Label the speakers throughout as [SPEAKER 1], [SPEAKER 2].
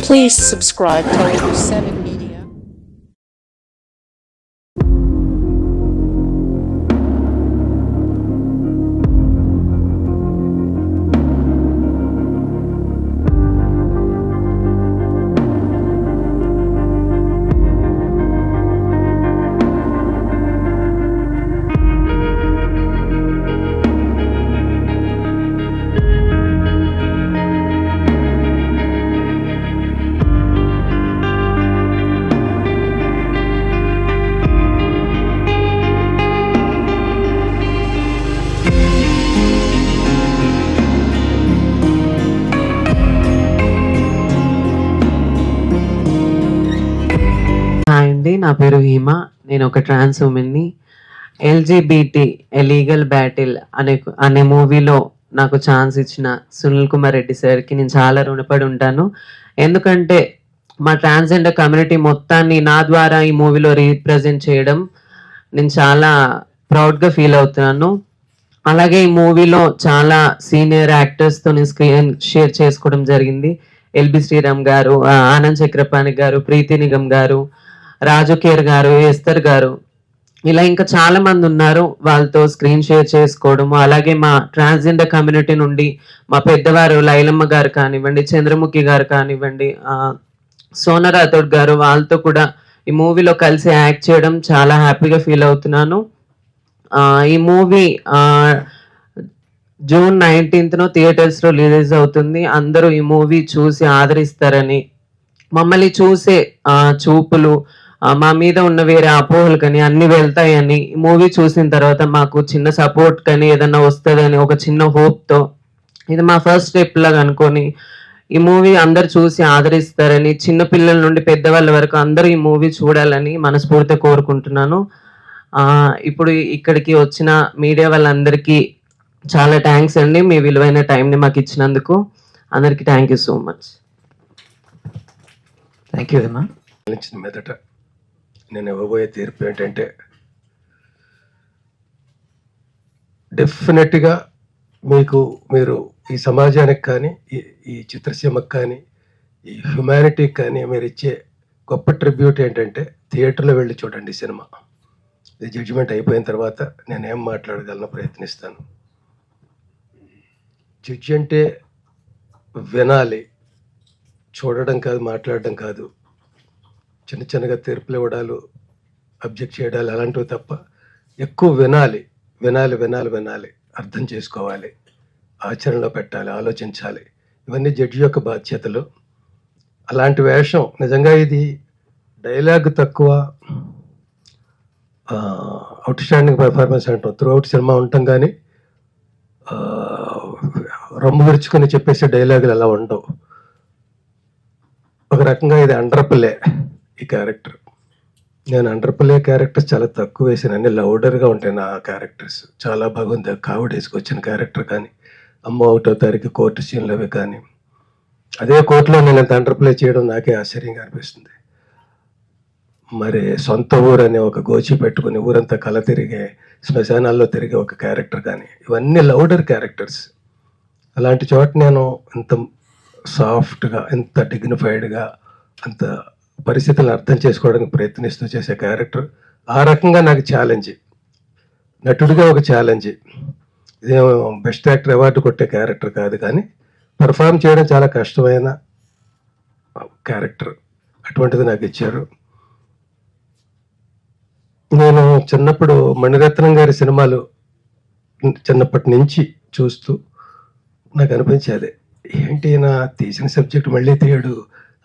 [SPEAKER 1] Please subscribe to 7 Media.
[SPEAKER 2] Hi అండి, నా పేరు హీమ. నేను ఒక ట్రాన్స్ ఉమెన్ని. ఎల్జీబీటీ లీగల్ బ్యాటిల్ అనే మూవీలో నాకు ఛాన్స్ ఇచ్చిన సునీల్ కుమార్ రెడ్డి సార్కి నేను చాలా రుణపడి ఉంటాను. ఎందుకంటే మా ట్రాన్స్జెండర్ కమ్యూనిటీ మొత్తాన్ని నా ద్వారా ఈ మూవీలో రీప్రజెంట్ చేయడం నేను చాలా ప్రౌడ్గా ఫీల్ అవుతున్నాను. అలాగే ఈ మూవీలో చాలా సీనియర్ యాక్టర్స్తో నేను స్క్రీన్ షేర్ చేసుకోవడం జరిగింది. ఎల్బి శ్రీరామ్ గారు, ఆనంద్ చక్రపాణి గారు, ప్రీతి నిగమ్ గారు, రాజు కేర్ గారు, ఎస్తర్ గారు, ఇలా ఇంకా చాలా మంది ఉన్నారు. వాళ్ళతో స్క్రీన్ షేర్ చేసుకోవడము. అలాగే మా ట్రాన్స్జెండర్ కమ్యూనిటీ నుండి మా పెద్దవారు లైలమ్మ గారు కానివ్వండి, చంద్రముఖి గారు కానివ్వండి, సోనా రాథోడ్ గారు, వాళ్ళతో కూడా ఈ మూవీలో కలిసి యాక్ట్ చేయడం చాలా హ్యాపీగా ఫీల్ అవుతున్నాను. ఈ మూవీ జూన్ 19th థియేటర్స్లో రిలీజ్ అవుతుంది. అందరూ ఈ మూవీ చూసి ఆదరిస్తారని, మమ్మల్ని చూసే చూపులు, మా మీద ఉన్న వేరే అపోహలు కానీ అన్ని వెళ్తాయని, ఈ మూవీ చూసిన తర్వాత మాకు చిన్న సపోర్ట్ కానీ ఏదన్నా వస్తుందని ఒక చిన్న హోప్తో ఇది మా ఫస్ట్ స్టెప్ లాగా అనుకొని ఈ మూవీ అందరు చూసి ఆదరిస్తారని, చిన్న పిల్లల నుండి పెద్దవాళ్ళ వరకు అందరూ ఈ మూవీ చూడాలని మనస్ఫూర్తిగా కోరుకుంటున్నాను. ఇప్పుడు ఇక్కడికి వచ్చిన మీడియా వాళ్ళందరికీ చాలా థ్యాంక్స్ అండి. మీ విలువైన టైంని మాకు ఇచ్చినందుకు అందరికీ thank you so much.
[SPEAKER 3] Thank you అమ్మా.
[SPEAKER 4] మెదట నేను ఇవ్వబోయే తీర్పు ఏంటంటే, డెఫినెట్గా మీరు ఈ సమాజానికి కానీ ఈ చిత్రసీమకు కానీ ఈ హ్యుమానిటీకి కానీ మీరు ఇచ్చే గొప్ప ట్రిబ్యూట్ ఏంటంటే థియేటర్లో వెళ్ళి చూడండి సినిమా. ఇది జడ్జిమెంట్ అయిపోయిన తర్వాత నేనేం మాట్లాడగలను ప్రయత్నిస్తాను. జడ్జి అంటే వినాలి, చూడడం కాదు, మాట్లాడడం కాదు. చిన్న చిన్నగా తీర్పులు ఇవ్వడాలు, అబ్జెక్ట్ చేయడాలు అలాంటివి తప్ప ఎక్కువ వినాలి వినాలి వినాలి వినాలి, అర్థం చేసుకోవాలి, ఆచరణలో పెట్టాలి, ఆలోచించాలి. ఇవన్నీ జడ్జి యొక్క బాధ్యతలు. అలాంటి వేషం నిజంగా ఇది డైలాగ్ తక్కువ, అవుట్ స్టాండింగ్ పెర్ఫార్మెన్స్ అంటాం. త్రూ అవుట్ సినిమా ఉంటాం కానీ రొమ్ము విరుచుకొని చెప్పేసే డైలాగులు అలా ఉండవు. ఒక రకంగా ఇది అండర్ ప్లే ఈ క్యారెక్టర్. నేను అండర్ ప్లే క్యారెక్టర్స్ చాలా తక్కువ వేసాను, అన్ని లౌడర్గా ఉంటాయి నా క్యారెక్టర్స్. చాలా బాగుంది. కావిడేసుకు వచ్చిన క్యారెక్టర్ కానీ, అమ్మ 1వ తారీఖు కోర్టు సీన్లు అవి కానీ, అదే కోర్టులో నేను అంత అండర్ ప్లే చేయడం నాకే ఆశ్చర్యంగా అనిపిస్తుంది. మరి సొంత ఊరు అనే ఒక గోచి పెట్టుకుని ఊరంతా కల తిరిగే, శ్మశానాల్లో తిరిగే ఒక క్యారెక్టర్ కానీ, ఇవన్నీ లౌడర్ క్యారెక్టర్స్. అలాంటి చోట నేను ఇంత సాఫ్ట్గా, ఎంత డిగ్నిఫైడ్గా, అంత పరిస్థితులను అర్థం చేసుకోవడానికి ప్రయత్నిస్తూ చేసే క్యారెక్టర్. ఆ రకంగా నాకు ఛాలెంజ్, నటుడిగా ఒక ఛాలెంజ్. ఇదేమో బెస్ట్ యాక్టర్ అవార్డు కొట్టే క్యారెక్టర్ కాదు, కానీ పర్ఫామ్ చేయడం చాలా కష్టమైన క్యారెక్టర్. అటువంటిది నాకు ఇచ్చారు. నేను చిన్నప్పుడు మణిరత్నం గారి సినిమాలు చిన్నప్పటి నుంచి చూస్తూ నాకు అనిపించేది, ఏంటి నా తీసిన సబ్జెక్ట్ మళ్ళీ తీయడు,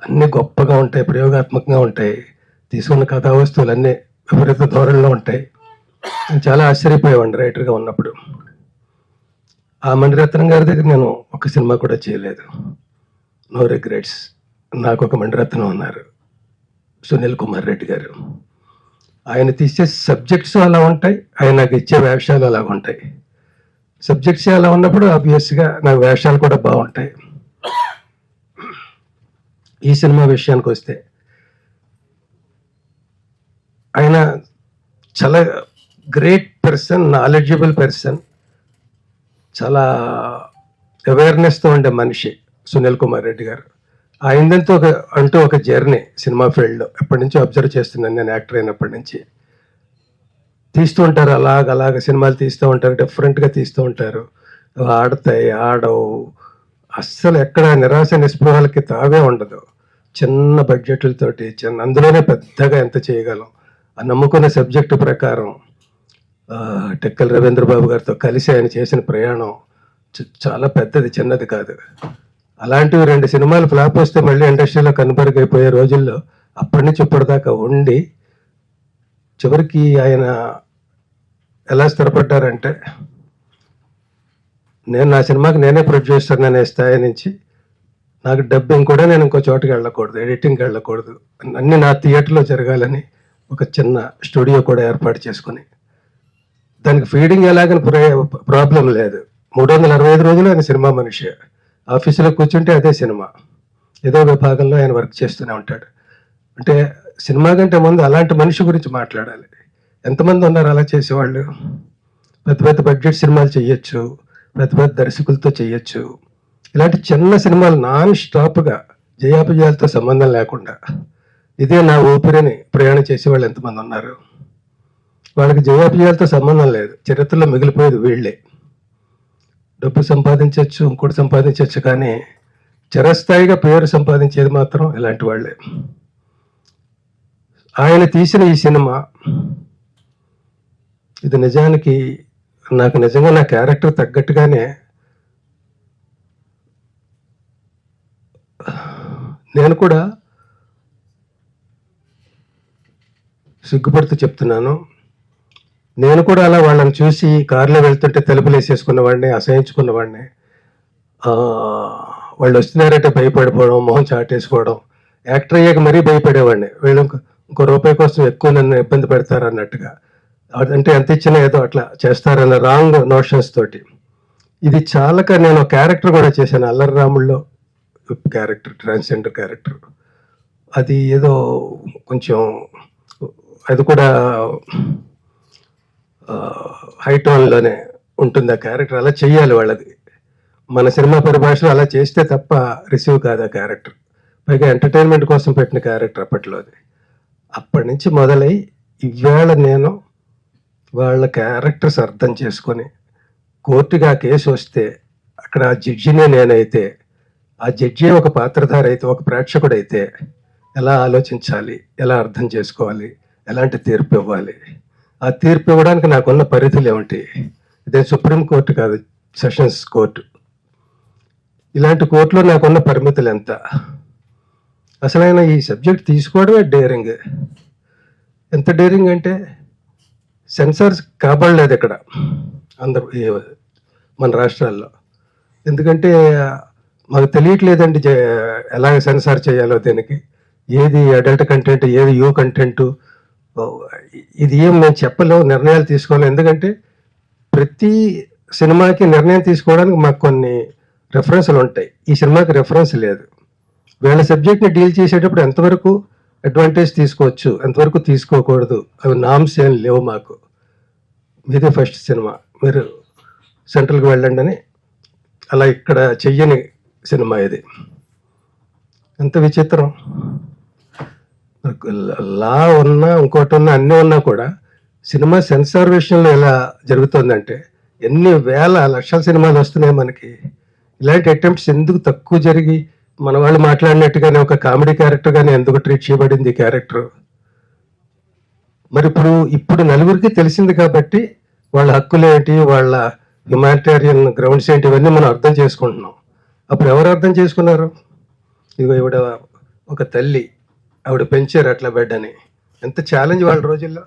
[SPEAKER 4] అన్నీ గొప్పగా ఉంటాయి, ప్రయోగాత్మకంగా ఉంటాయి, తీసుకున్న కథా వస్తువులు అన్నీ విపరీత ధోరణిలో ఉంటాయి. నేను చాలా ఆశ్చర్యపోయేవాడిని రైటర్గా ఉన్నప్పుడు. ఆ మణిరత్నం గారి దగ్గర నేను ఒక సినిమా కూడా చేయలేదు. No regrets. నాకు ఒక మణిరత్నం ఉన్నారు, సునీల్ కుమార్ రెడ్డి గారు. ఆయన తీసే సబ్జెక్ట్స్ అలా ఉంటాయి, ఆయన నాకు ఇచ్చే వేషాలు అలా ఉంటాయి. సబ్జెక్ట్స్ అలా ఉన్నప్పుడు ఆబ్వియస్గా నాకు వేషాలు కూడా బాగుంటాయి. ఈ సినిమా విషయానికి వస్తే ఆయన చాలా గ్రేట్ పర్సన్, నాలెడ్జబుల్ పర్సన్, చాలా అవేర్నెస్తో ఉండే మనిషి సునీల్ కుమార్ రెడ్డి గారు. ఆయనదంతా ఒక జర్నీ సినిమా ఫీల్డ్లో ఎప్పటి నుంచో అబ్జర్వ్ చేస్తున్నాను నేను యాక్టర్ అయినప్పటి నుంచి. తీస్తూ ఉంటారు అలాగ సినిమాలు తీస్తూ ఉంటారు, డిఫరెంట్గా తీస్తూ ఉంటారు, ఆడతాయి ఆడవు, అస్సలు ఎక్కడ నిరాశ నిస్పృహలకి తావే ఉండదు. చిన్న బడ్జెట్లతోటి అందులోనే పెద్దగా ఎంత చేయగలం ఆ నమ్ముకున్న సబ్జెక్టు ప్రకారం టెక్కల రవీంద్ర బాబు గారితో కలిసి ఆయన చేసిన ప్రయాణం చాలా పెద్దది, చిన్నది కాదు. అలాంటివి 2 సినిమాలు ఫ్లాప్ వస్తే మళ్ళీ ఇండస్ట్రీలో కనుపరుగైపోయే రోజుల్లో అప్పటి నుంచి ఇప్పటిదాకా ఉండి చివరికి ఆయన ఎలా స్థిరపడ్డారంటే, నేను నా సినిమాకి నేనే ప్రొడ్యూసర్ అనే స్థాయి నుంచి నాకు డబ్బింగ్ కూడా నేను ఇంకో చోటుకి వెళ్ళకూడదు, ఎడిటింగ్కి వెళ్ళకూడదు, అన్ని నా థియేటర్లో జరగాలని ఒక చిన్న స్టూడియో కూడా ఏర్పాటు చేసుకుని దానికి ఫీడింగ్ ఎలాగని ప్రాబ్లం లేదు. 365 రోజులు ఆయన సినిమా మనిషి. ఆఫీసులో కూర్చుంటే అదే సినిమా, ఏదో విభాగంలో ఆయన వర్క్ చేస్తూనే ఉంటాడు. అంటే సినిమా కంటే ముందు అలాంటి మనిషి గురించి మాట్లాడాలి. ఎంతమంది ఉన్నారు అలా చేసేవాళ్ళు? పెద్ద పెద్ద బడ్జెట్ సినిమాలు చెయ్యొచ్చు, పెద్ద పెద్ద దర్శకులతో చెయ్యొచ్చు. ఇలాంటి చిన్న సినిమాలు నాన్ స్టాప్గా జయాపజయాలతో సంబంధం లేకుండా ఇదే నా ఊపిరిని ప్రయాణం చేసేవాళ్ళు ఎంతమంది ఉన్నారు? వాళ్ళకి జయాపజయాలతో సంబంధం లేదు, చరిత్రలో మిగిలిపోయేది వీళ్ళే. డబ్బు సంపాదించవచ్చు, ఇంకోటి సంపాదించవచ్చు, కానీ చిరస్థాయిగా పేరు సంపాదించేది మాత్రం ఇలాంటి వాళ్ళే. ఆయన తీసిన ఈ సినిమా ఇది నిజానికి నాకు నిజంగా నా క్యారెక్టర్ తగ్గట్టుగానే నేను కూడా సిగ్గుపడుతూ చెప్తున్నాను. నేను కూడా అలా వాళ్ళని చూసి కారులో వెళ్తుంటే తలుపులు వేసేసుకున్నవాడిని, అసహించుకున్నవాడిని. వాళ్ళు వస్తున్నారంటే భయపడిపోవడం, మొహం చాటేసుకోవడం, యాక్టర్ అయ్యాక మరీ భయపడేవాడిని. వీళ్ళు ఇంకో రూపాయి కోసం ఎక్కువ నన్ను ఇబ్బంది పెడతారు అన్నట్టుగా, అంటే ఎంత ఇచ్చినా ఏదో అట్లా చేస్తారన్న రాంగ్ నోషన్స్ తోటి. ఇది చాలక నేను క్యారెక్టర్ కూడా చేశాను, అల్లరి రాముల్లో క్యారెక్టర్, ట్రాన్స్జెండర్ క్యారెక్టర్. అది ఏదో కొంచెం అది కూడా హై టోన్లోనే ఉంటుంది ఆ క్యారెక్టర్. అలా చెయ్యాలి వాళ్ళది, మన సినిమా పరిభాషలో అలా చేస్తే తప్ప రిసీవ్ కాదు ఆ క్యారెక్టర్. పైగా ఎంటర్టైన్మెంట్ కోసం పెట్టిన క్యారెక్టర్ అప్పట్లో అది. అప్పటి నుంచి మొదలై ఇవాళ నేను వాళ్ళ క్యారెక్టర్స్ అర్థం చేసుకొని కోర్టుగా కేసు వస్తే అక్కడ ఆ జడ్జినే నేనైతే, ఆ జడ్జి ఒక పాత్రధారి అయితే, ఒక ప్రేక్షకుడు అయితే ఎలా ఆలోచించాలి, ఎలా అర్థం చేసుకోవాలి, ఎలాంటి తీర్పు ఇవ్వాలి, ఆ తీర్పు ఇవ్వడానికి నాకున్న పరిధులు ఏమిటి? ఇదే సుప్రీం కోర్టు కాదు, సెషన్స్ కోర్టు. ఇలాంటి కోర్టులో నాకున్న పరిమితులు ఎంత? అసలైన ఈ సబ్జెక్ట్ తీసుకోవడమే డేరింగ్. ఎంత డేరింగ్ అంటే సెన్సార్స్ కాబడలేదు ఇక్కడ మన రాష్ట్రాల్లో. ఎందుకంటే మాకు తెలియట్లేదండి ఎలాగ సెన్సార్ చేయాలో, దీనికి ఏది అడల్ట్ కంటెంట్, ఏది యూ కంటెంట్, ఇది ఏం మేము చెప్పలేము, నిర్ణయాలు తీసుకోలేము. ఎందుకంటే ప్రతి సినిమాకి నిర్ణయం తీసుకోవడానికి మాకు కొన్ని రెఫరెన్స్లు ఉంటాయి. ఈ సినిమాకి రెఫరెన్స్ లేదు. వీళ్ళ సబ్జెక్ట్ని డీల్ చేసేటప్పుడు ఎంతవరకు అడ్వాంటేజ్ తీసుకోవచ్చు, ఎంతవరకు తీసుకోకూడదు, అవి నామ్స్ ఏం లేవు మాకు. మీదే ఫస్ట్ సినిమా, మీరు సెంట్రల్కి వెళ్ళండి అని అలా ఇక్కడ చెయ్యని సినిమా ఇది. ఎంత విచిత్రం! లా ఉన్నా, ఇంకోటి ఉన్నా, అన్నీ ఉన్నా కూడా సినిమా సెన్సార్ విషయంలో ఎలా జరుగుతుందంటే ఎన్ని వేల లక్షల సినిమాలు వస్తున్నాయి మనకి. ఇలాంటి అటెంప్ట్స్ ఎందుకు తక్కువ జరిగి మన వాళ్ళు మాట్లాడినట్టుగానే ఒక కామెడీ క్యారెక్టర్గానే ఎందుకు ట్రీట్ చేయబడింది ఈ క్యారెక్టర్? మరి ఇప్పుడు నలుగురికి తెలిసింది కాబట్టి వాళ్ళ హక్కులు ఏంటి, వాళ్ళ హ్యుమానిటేరియన్ గ్రౌండ్స్ ఏంటి, ఇవన్నీ మనం అర్థం చేసుకుంటున్నాం. అప్పుడు ఎవరు అర్థం చేసుకున్నారు? ఇదిగో ఇవిడ ఒక తల్లి, ఆవిడ పెంచారు అట్లా బిడ్డని. ఎంత ఛాలెంజ్ వాళ్ళ రోజుల్లో.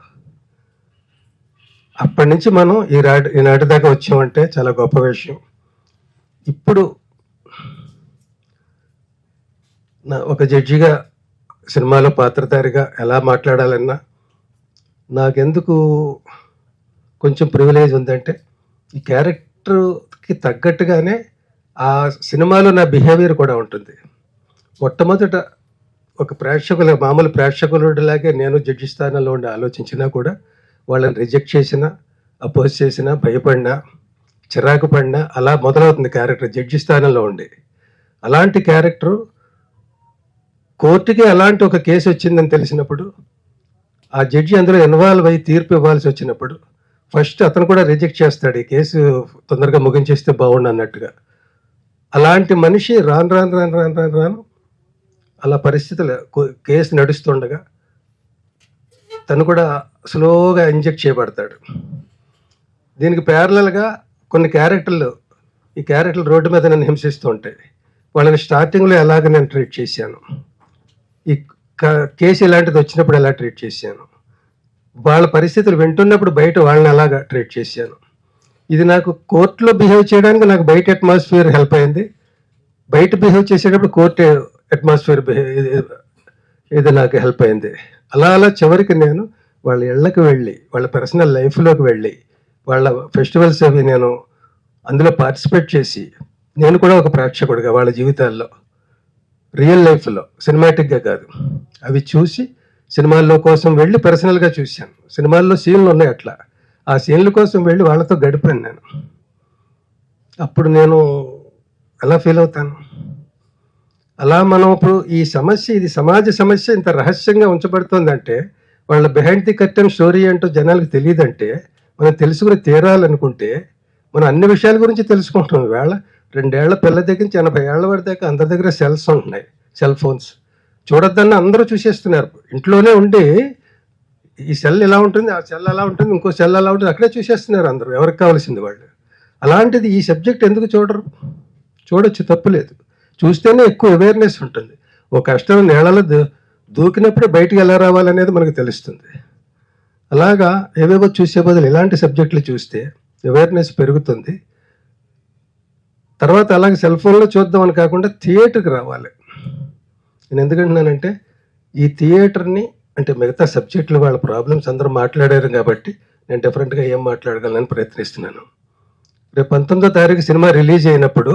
[SPEAKER 4] అప్పటి నుంచి మనం ఈనాటి దాకా వచ్చామంటే చాలా గొప్ప విషయం. ఇప్పుడు ఒక జడ్జిగా, సినిమాలో పాత్రధారిగా ఎలా మాట్లాడాలన్నా నాకెందుకు కొంచెం ప్రివిలేజ్ ఉందంటే ఈ క్యారెక్టర్కి తగ్గట్టుగానే ఆ సినిమాలో నా బిహేవియర్ కూడా ఉంటుంది. మొట్టమొదట ఒక మామూలు ప్రేక్షకులాగే నేను జడ్జి స్థానంలో ఉండి ఆలోచించినా కూడా వాళ్ళని రిజెక్ట్ చేసినా, అపోజ్ చేసినా, భయపడినా, చిరాకు పడినా అలా మొదలవుతుంది క్యారెక్టర్ జడ్జి స్థానంలో ఉండి. అలాంటి క్యారెక్టరు కోర్టుకి అలాంటి ఒక కేసు వచ్చిందని తెలిసినప్పుడు, ఆ జడ్జి అందులో ఇన్వాల్వ్ అయ్యి తీర్పు ఇవ్వాల్సి వచ్చినప్పుడు ఫస్ట్ అతను కూడా రిజెక్ట్ చేస్తాడు, ఈ కేసు తొందరగా ముగించేస్తే బాగుండు అన్నట్టుగా. అలాంటి మనిషి రాను రాను రాను రాను రాను రాను అలా పరిస్థితులు కేసు నడుస్తుండగా తను కూడా స్లోగా ఇంజెక్ట్ చేయబడతాడు. దీనికి ప్యారలల్గా కొన్ని క్యారెక్టర్లు, ఈ క్యారెక్టర్లు రోడ్డు మీద నన్ను హింసిస్తూ ఉంటాయి. వాళ్ళని స్టార్టింగ్లో ఎలాగ నేను ట్రీట్ చేశాను, ఈ కేసు ఇలాంటిది వచ్చినప్పుడు ఎలా ట్రీట్ చేశాను, వాళ్ళ పరిస్థితులు వింటున్నప్పుడు బయట వాళ్ళని ఎలాగా ట్రీట్ చేశాను. ఇది నాకు కోర్టులో బిహేవ్ చేయడానికి నాకు బయట అట్మాస్ఫియర్ హెల్ప్ అయింది, బయట బిహేవ్ చేసేటప్పుడు కోర్టు అట్మాస్ఫియర్ ఇది నాకు హెల్ప్ అయింది. అలా అలా చివరికి నేను వాళ్ళ ఇళ్ళకి వెళ్ళి, వాళ్ళ పర్సనల్ లైఫ్లోకి వెళ్ళి, వాళ్ళ ఫెస్టివల్స్ అవి నేను అందులో పార్టిసిపేట్ చేసి, నేను కూడా ఒక ప్రేక్షకుడిగా వాళ్ళ జీవితాల్లో రియల్ లైఫ్లో సినిమాటిక్గా కాదు అవి చూసి, సినిమాల్లో కోసం వెళ్ళి పర్సనల్గా చూశాను. సినిమాల్లో సీన్లు ఉన్నాయి, అట్లా ఆ సీన్ల కోసం వెళ్ళి వాళ్ళతో గడిపాను నేను. అప్పుడు నేను ఎలా ఫీల్ అవుతాను. అలా మనం ఇప్పుడు ఈ సమస్య, ఇది సమాజ సమస్య ఇంత రహస్యంగా ఉంచబడుతుందంటే, వాళ్ళ బిహైండ్ ది కర్టెన్ స్టోరీ అంటూ జనాలకు తెలియదంటే, మనం తెలుసుకుని తీరాలనుకుంటే మనం అన్ని విషయాల గురించి తెలుసుకుంటాం. వేళ 2 ఏళ్ల పిల్ల దగ్గర నుంచి 80 ఏళ్ల వరకు దాకా అందరి దగ్గర సెల్స్ ఉంటున్నాయి, సెల్ ఫోన్స్. చూడొద్దన్న అందరూ చూసేస్తున్నారు. ఇంట్లోనే ఉండి ఈ సెల్ ఇలా ఉంటుంది, ఆ సెల్ అలా ఉంటుంది, ఇంకో సెల్ అలా ఉంటుంది, అక్కడే చూసేస్తున్నారు అందరూ, ఎవరికి కావాల్సింది వాళ్ళు. అలాంటిది ఈ సబ్జెక్ట్ ఎందుకు చూడరు? చూడొచ్చు, తప్పులేదు. చూస్తేనే ఎక్కువ అవేర్నెస్ ఉంటుంది. ఒక కష్టం నేలలో దూకినప్పుడే బయటికి ఎలా రావాలనేది మనకు తెలుస్తుంది. అలాగా ఏవేవో చూసే బదులు ఇలాంటి సబ్జెక్టులు చూస్తే అవేర్నెస్ పెరుగుతుంది. తర్వాత అలాగే సెల్ ఫోన్లో చూద్దామని కాకుండా థియేటర్కి రావాలి. నేను ఎందుకంటున్నానంటే, ఈ థియేటర్ని అంటే మిగతా సబ్జెక్టులు వాళ్ళ ప్రాబ్లమ్స్ అందరూ మాట్లాడారు కాబట్టి నేను డిఫరెంట్గా ఏం మాట్లాడగలనని ప్రయత్నిస్తున్నాను. రేపు 19వ తారీఖు సినిమా రిలీజ్ అయినప్పుడు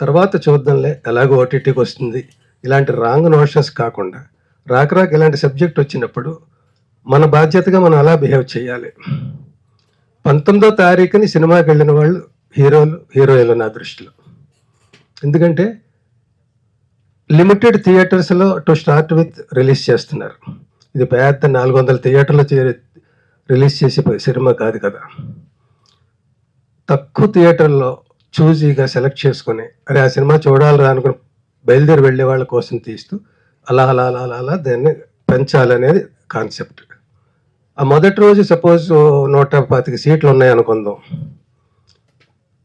[SPEAKER 4] తర్వాత చూద్దాంలే, ఎలాగో ఓటీటీకి వస్తుంది, ఇలాంటి రాంగ్ నోషన్స్ కాకుండా రాక ఇలాంటి సబ్జెక్ట్ వచ్చినప్పుడు మన బాధ్యతగా మనం అలా బిహేవ్ చేయాలి. 19వ తారీఖుని సినిమాకి వెళ్ళిన వాళ్ళు హీరోలు, హీరోయిన్లు నా దృష్టిలో. ఎందుకంటే లిమిటెడ్ థియేటర్స్లో టు స్టార్ట్ విత్ రిలీజ్ చేస్తున్నారు. ఇది పెద్ద 400 థియేటర్లో రిలీజ్ చేసే సినిమా కాదు కదా. తక్కువ థియేటర్లో చూజీగా సెలెక్ట్ చేసుకొని, అరే ఆ సినిమా చూడాలిరా అనుకుని బయలుదేరి వెళ్ళే వాళ్ళ కోసం తీస్తూ అలా అలా అలా అలా అలా దాన్ని పెంచాలనేది కాన్సెప్ట్. ఆ మొదటి రోజు సపోజ్ 125 సీట్లు ఉన్నాయి అనుకుందాం,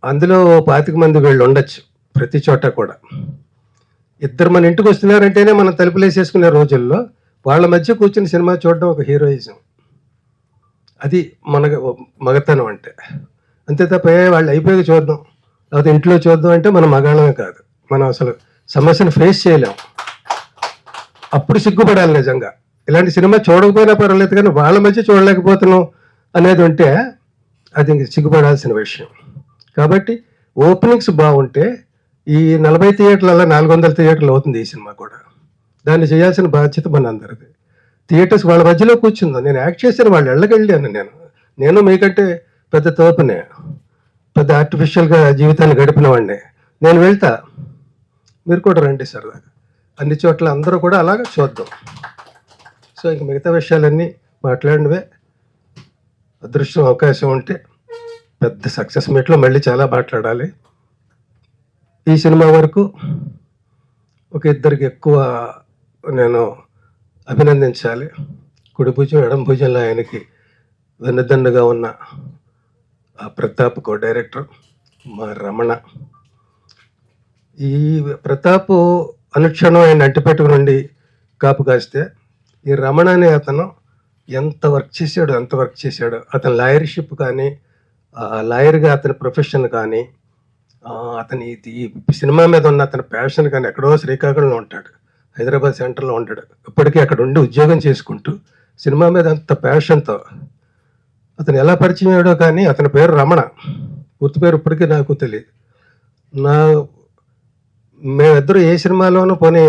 [SPEAKER 4] అందులో 25 మంది వీళ్ళు ఉండొచ్చు ప్రతి చోట కూడా. ఇద్దరు మన ఇంటికి వస్తున్నారంటేనే మనం తలుపులు వేసేసుకునే రోజుల్లో వాళ్ళ మధ్య కూర్చుని సినిమా చూడడం ఒక హీరోయిజం. అది మన మగతనం అంటే. అంతే తప్ప వాళ్ళు అయిపోయి చూద్దాం, లేకపోతే ఇంట్లో చూద్దాం అంటే మనం మగాళ్ళమే కాదు. మనం అసలు సమస్యను ఫేస్ చేయలేం. అప్పుడు సిగ్గుపడాలి నిజంగా. ఇలాంటి సినిమా చూడకపోయినా పర్వాలేదు, కానీ వాళ్ళ మధ్య చూడలేకపోతున్నాం అనేది ఉంటే అది ఇంక సిగ్గుపడాల్సిన విషయం. కాబట్టి ఓపెనింగ్స్ బాగుంటే ఈ 40 థియేటర్ల 400 థియేటర్లు అవుతుంది ఈ సినిమా కూడా. దాన్ని చేయాల్సిన బాధ్యత మన అందరిది. థియేటర్స్ వాళ్ళ మధ్యలో కూర్చుందాం. నేను యాక్ట్ చేశాను, వాళ్ళు ఎళ్ళకి వెళ్ళాను. నేను మీకంటే పెద్ద తోపునే, పెద్ద ఆర్టిఫిషియల్గా జీవితాన్ని గడిపిన వాడిని. నేను వెళ్తా, మీరు కూడా రండి సరదాగా. అన్ని చోట్ల అందరూ కూడా అలాగే చూద్దాం. సో ఇంక మిగతా విషయాలన్నీ మాట్లాడినవే. అదృష్టం అవకాశం ఉంటే పెద్ద సక్సెస్ మీట్లో మళ్ళీ చాలా మాట్లాడాలి. ఈ సినిమా వరకు ఒక ఇద్దరికి ఎక్కువ నేను అభినందించాలి. కుడి భుజం ఎడం భుజంలో ఆయనకి వెన్నుదన్నుగా ఉన్న ఆ ప్రతాప్ కో డైరెక్టర్ మా రమణ. ఈ ప్రతాప్ అనుక్షణం ఆయన అంటిపెట్టుకుని ఉండి కాపు కాస్తే, ఈ రమణ అనే అతను ఎంత వర్క్ చేశాడో అతని లాయర్షిప్ కానీ, లాయర్గా అతని ప్రొఫెషన్ కానీ, అతని ఈ సినిమా మీద ఉన్న అతని ప్యాషన్ కానీ ఎక్కడో శ్రీకాకుళంలో ఉంటాడు, హైదరాబాద్ సెంటర్లో ఉంటాడు. ఇప్పటికీ అక్కడ ఉండి ఉద్యోగం చేసుకుంటూ సినిమా మీద అంత ప్యాషన్తో అతను ఎలా పరిచయం అయ్యాడో కానీ అతని పేరు రమణ. పూర్తి పేరు ఇప్పటికీ నాకు తెలియదు. మేమిద్దరు ఏ సినిమాలోనూ పోనీ